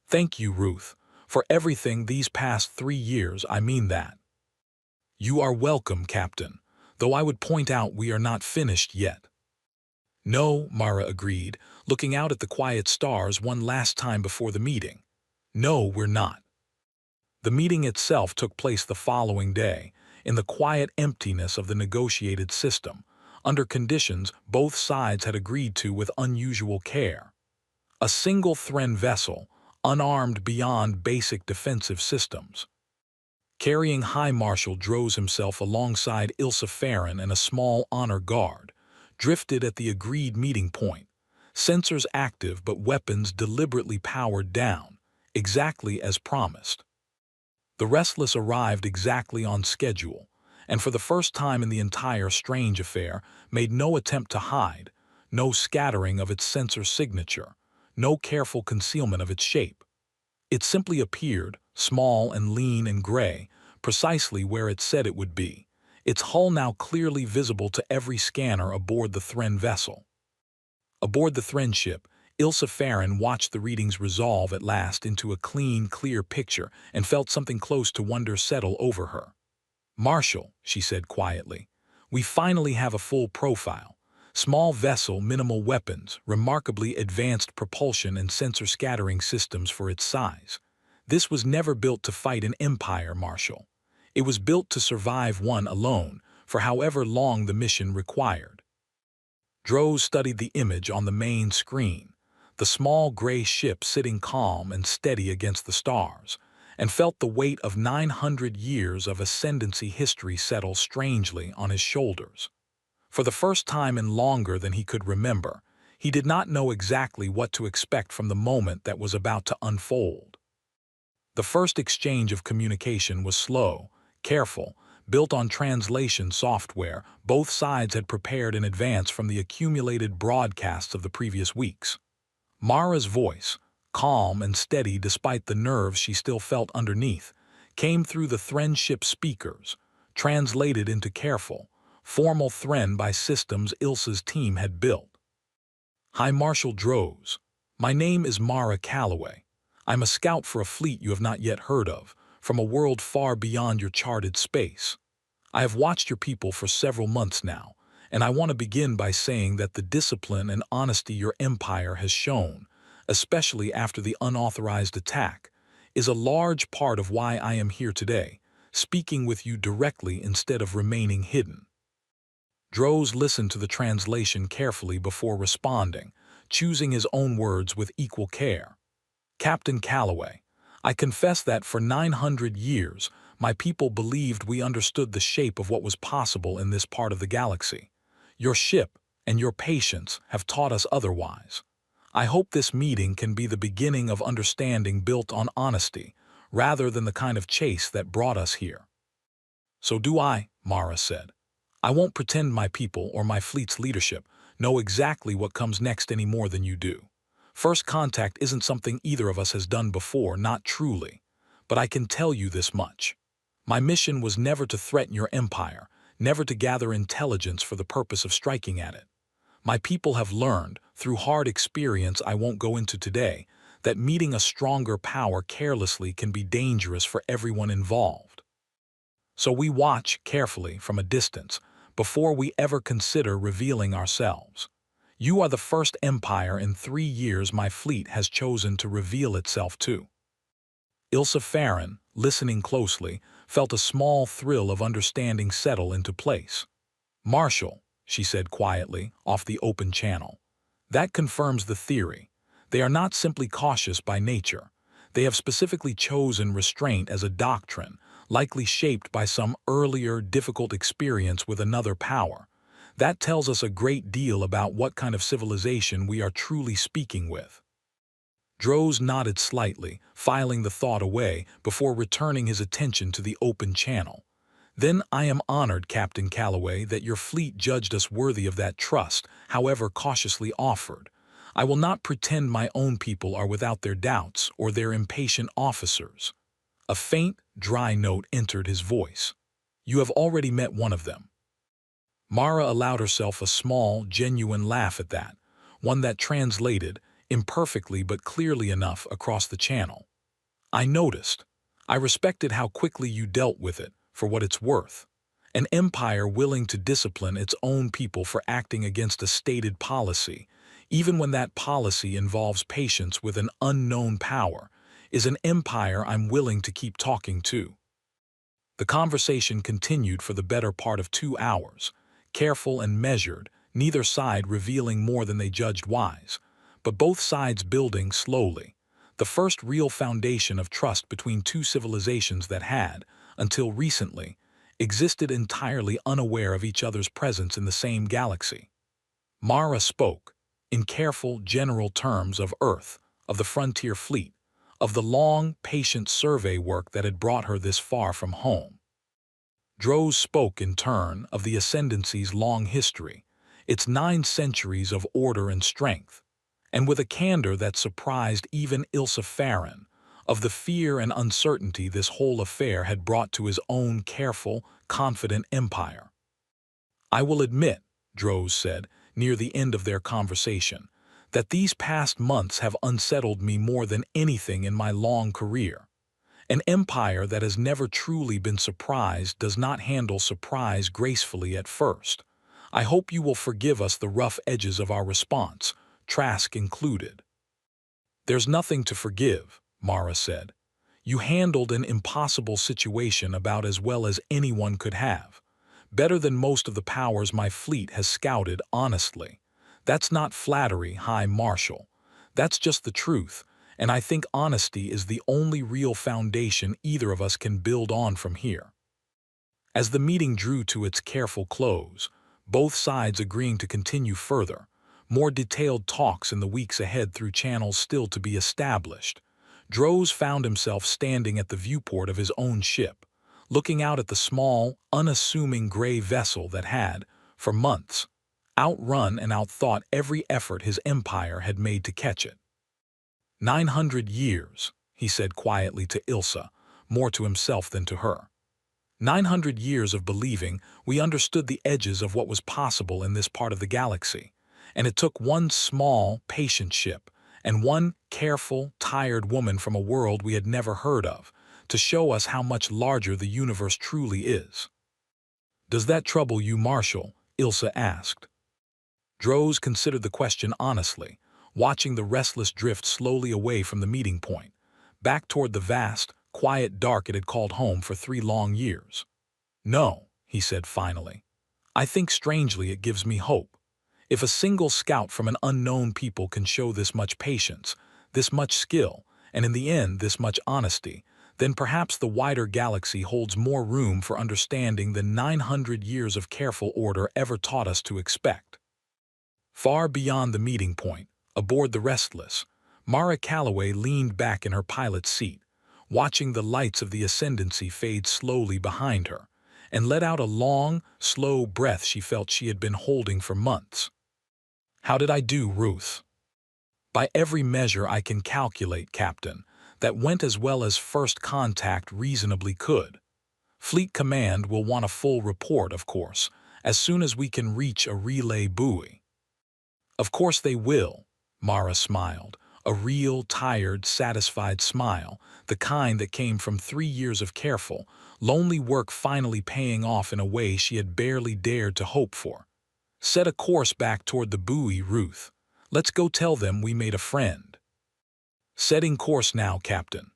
"Thank you, Ruth. For everything these past 3 years, I mean that." "You are welcome, Captain, though I would point out we are not finished yet." "No," Mara agreed, looking out at the quiet stars one last time before the meeting. "No, we're not." The meeting itself took place the following day, in the quiet emptiness of the negotiated system, under conditions both sides had agreed to with unusual care. A single Thren vessel, unarmed beyond basic defensive systems. Carrying High Marshal Droz himself alongside Ilsa Farron and a small honor guard, drifted at the agreed meeting point, sensors active but weapons deliberately powered down, exactly as promised. The Restless arrived exactly on schedule, and for the first time in the entire strange affair, made no attempt to hide, no scattering of its sensor signature, no careful concealment of its shape. It simply appeared, small and lean and gray, precisely where it said it would be, its hull now clearly visible to every scanner aboard the Thren vessel. Aboard the Thren ship, Ilsa Farron watched the readings resolve at last into a clean, clear picture and felt something close to wonder settle over her. "Marshal," she said quietly, "we finally have a full profile. Small vessel, minimal weapons, remarkably advanced propulsion and sensor scattering systems for its size. This was never built to fight an empire, Marshal. It was built to survive one alone, for however long the mission required." Droz studied the image on the main screen, the small gray ship sitting calm and steady against the stars, and felt the weight of 900 years of ascendancy history settle strangely on his shoulders. For the first time in longer than he could remember, he did not know exactly what to expect from the moment that was about to unfold. The first exchange of communication was slow, careful, built on translation software both sides had prepared in advance from the accumulated broadcasts of the previous weeks. Mara's voice, calm and steady despite the nerves she still felt underneath, came through the Thren ship speakers, translated into careful, formal Thren by systems Ilsa's team had built. "Hi, Marshal Droz. My name is Mara Calloway. I'm a scout for a fleet you have not yet heard of, from a world far beyond your charted space. I have watched your people for several months now, and I want to begin by saying that the discipline and honesty your empire has shown, especially after the unauthorized attack, is a large part of why I am here today, speaking with you directly instead of remaining hidden." Droz listened to the translation carefully before responding, choosing his own words with equal care. "Captain Calloway, I confess that for 900 years, my people believed we understood the shape of what was possible in this part of the galaxy. Your ship and your patience have taught us otherwise. I hope this meeting can be the beginning of understanding built on honesty, rather than the kind of chase that brought us here." "So do I," Mara said. "I won't pretend my people or my fleet's leadership know exactly what comes next any more than you do. First contact isn't something either of us has done before, not truly. But I can tell you this much. My mission was never to threaten your empire, never to gather intelligence for the purpose of striking at it. My people have learned, through hard experience I won't go into today, that meeting a stronger power carelessly can be dangerous for everyone involved. So we watch carefully from a distance, before we ever consider revealing ourselves. You are the first empire in 3 years my fleet has chosen to reveal itself to." Ilsa Farron, listening closely, felt a small thrill of understanding settle into place. "Marshal," she said quietly, off the open channel, "that confirms the theory. They are not simply cautious by nature. They have specifically chosen restraint as a doctrine, likely shaped by some earlier, difficult experience with another power. That tells us a great deal about what kind of civilization we are truly speaking with." Droz nodded slightly, filing the thought away before returning his attention to the open channel. "Then I am honored, Captain Calloway, that your fleet judged us worthy of that trust, however cautiously offered. I will not pretend my own people are without their doubts or their impatient officers." A faint, dry note entered his voice. "You have already met one of them." Mara allowed herself a small, genuine laugh at that, one that translated, imperfectly but clearly enough, across the channel. "I noticed. I respected how quickly you dealt with it, for what it's worth. An empire willing to discipline its own people for acting against a stated policy, even when that policy involves patience with an unknown power, is an empire I'm willing to keep talking to." The conversation continued for the better part of 2 hours, careful and measured, neither side revealing more than they judged wise, but both sides building slowly, the first real foundation of trust between two civilizations that had, until recently, existed entirely unaware of each other's presence in the same galaxy. Mara spoke, in careful, general terms of Earth, of the frontier fleet, of the long, patient survey work that had brought her this far from home. Droz spoke in turn of the Ascendancy's long history, its 9 centuries of order and strength, and with a candor that surprised even Ilsa Farron, of the fear and uncertainty this whole affair had brought to his own careful, confident empire. "I will admit," Droz said, near the end of their conversation, "that these past months have unsettled me more than anything in my long career. An empire that has never truly been surprised does not handle surprise gracefully at first. I hope you will forgive us the rough edges of our response, Trask included." "There's nothing to forgive," Mara said. "You handled an impossible situation about as well as anyone could have. Better than most of the powers my fleet has scouted, honestly. That's not flattery, High Marshal. That's just the truth, and I think honesty is the only real foundation either of us can build on from here." As the meeting drew to its careful close, both sides agreeing to continue further, more detailed talks in the weeks ahead through channels still to be established, Droz found himself standing at the viewport of his own ship, looking out at the small, unassuming gray vessel that had, for months, outrun and outthought every effort his empire had made to catch it. 900 years, he said quietly to Ilsa, more to himself than to her. 900 years of believing we understood the edges of what was possible in this part of the galaxy, and it took one small, patient ship and one careful, tired woman from a world we had never heard of to show us how much larger the universe truly is. "Does that trouble you, Marshal?" Ilsa asked. Droz considered the question honestly, watching the restless drift slowly away from the meeting point, back toward the vast, quiet dark it had called home for 3 long years. "No," he said finally. "I think strangely it gives me hope. If a single scout from an unknown people can show this much patience, this much skill, and in the end this much honesty, then perhaps the wider galaxy holds more room for understanding than 900 years of careful order ever taught us to expect." Far beyond the meeting point, aboard the Restless, Mara Calloway leaned back in her pilot's seat, watching the lights of the Ascendancy fade slowly behind her, and let out a long, slow breath she felt she had been holding for months. "How did I do, Ruth?" "By every measure I can calculate, Captain, that went as well as first contact reasonably could. Fleet Command will want a full report, of course, as soon as we can reach a relay buoy." "Of course they will," Mara smiled, a real, tired, satisfied smile, the kind that came from 3 years of careful, lonely work finally paying off in a way she had barely dared to hope for. "Set a course back toward the buoy, Ruth. Let's go tell them we made a friend." "Setting course now, Captain."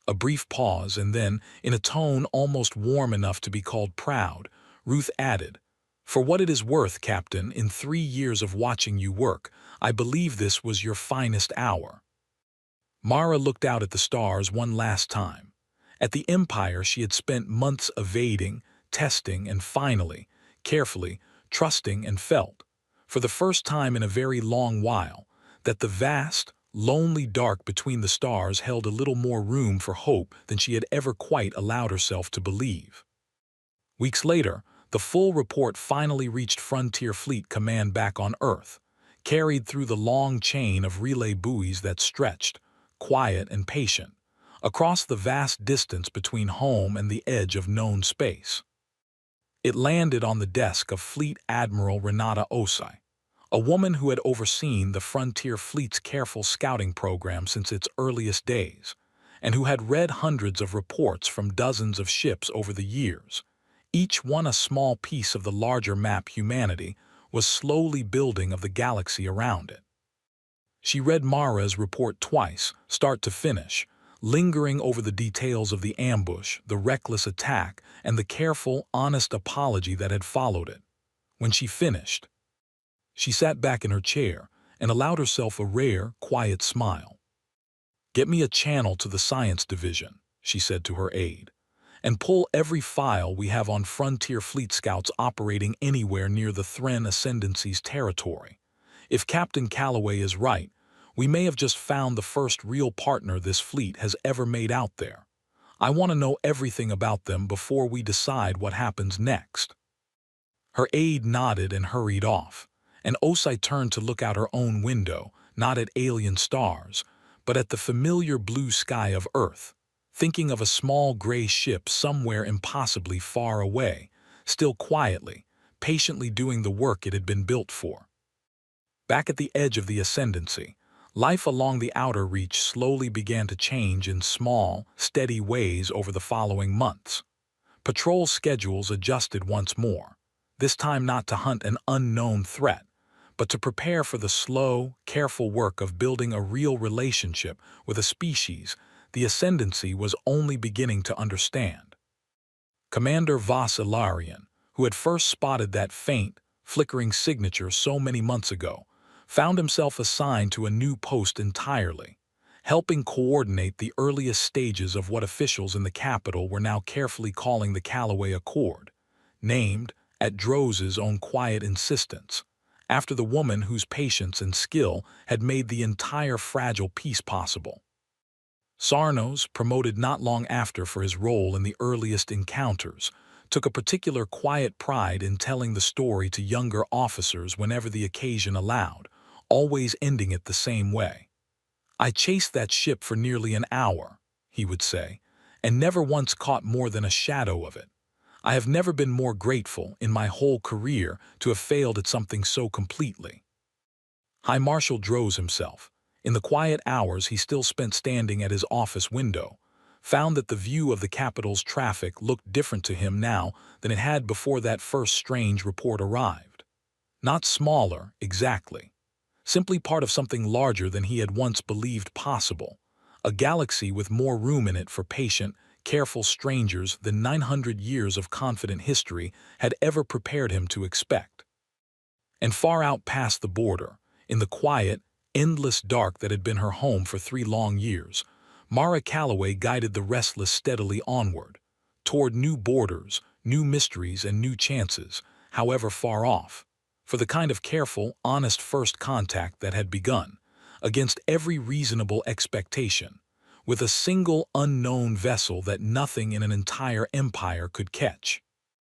A brief pause, and then, in a tone almost warm enough to be called proud, Ruth added, "For what it is worth, Captain, in 3 years of watching you work, I believe this was your finest hour." Mara looked out at the stars one last time. At the Empire she had spent months evading, testing, and finally, carefully, trusting and felt, for the first time in a very long while, that the vast, lonely dark between the stars held a little more room for hope than she had ever quite allowed herself to believe. Weeks later, the full report finally reached Frontier Fleet Command back on Earth, carried through the long chain of relay buoys that stretched, quiet and patient, across the vast distance between home and the edge of known space. It landed on the desk of Fleet Admiral Renata Osai, a woman who had overseen the Frontier Fleet's careful scouting program since its earliest days, and who had read hundreds of reports from dozens of ships over the years, each one a small piece of the larger map humanity was slowly building of the galaxy around it. She read Mara's report twice, start to finish, lingering over the details of the ambush, the reckless attack, and the careful, honest apology that had followed it. When she finished, she sat back in her chair and allowed herself a rare, quiet smile. "Get me a channel to the science division," she said to her aide, "and pull every file we have on Frontier Fleet Scouts operating anywhere near the Thren Ascendancy's territory. If Captain Calloway is right, We may have just found the first real partner this fleet has ever made out there. I want to know everything about them before we decide what happens next." Her aide nodded and hurried off, and Osai turned to look out her own window, not at alien stars, but at the familiar blue sky of Earth, thinking of a small gray ship somewhere impossibly far away, still quietly, patiently doing the work it had been built for. Back at the edge of the Ascendancy, life along the outer reach slowly began to change in small, steady ways over the following months. Patrol schedules adjusted once more, this time not to hunt an unknown threat, but to prepare for the slow, careful work of building a real relationship with a species the Ascendancy was only beginning to understand. Commander Vas Ilarion, who had first spotted that faint, flickering signature so many months ago, found himself assigned to a new post entirely, helping coordinate the earliest stages of what officials in the capital were now carefully calling the Callaway Accord, named, at Droze's own quiet insistence, after the woman whose patience and skill had made the entire fragile peace possible. Sarnos, promoted not long after for his role in the earliest encounters, took a particular quiet pride in telling the story to younger officers whenever the occasion allowed, always ending it the same way. "I chased that ship for nearly an hour," he would say, "and never once caught more than a shadow of it. I have never been more grateful in my whole career to have failed at something so completely." High Marshal Droz himself, in the quiet hours he still spent standing at his office window, found that the view of the capital's traffic looked different to him now than it had before that first strange report arrived. Not smaller, exactly. Simply part of something larger than he had once believed possible, a galaxy with more room in it for patient, careful strangers than 900 years of confident history had ever prepared him to expect. And far out past the border, in the quiet, endless dark that had been her home for 3 long years, Mara Calloway guided the restless steadily onward, toward new borders, new mysteries, and new chances, however far off, for the kind of careful, honest first contact that had begun, against every reasonable expectation, with a single unknown vessel that nothing in an entire empire could catch.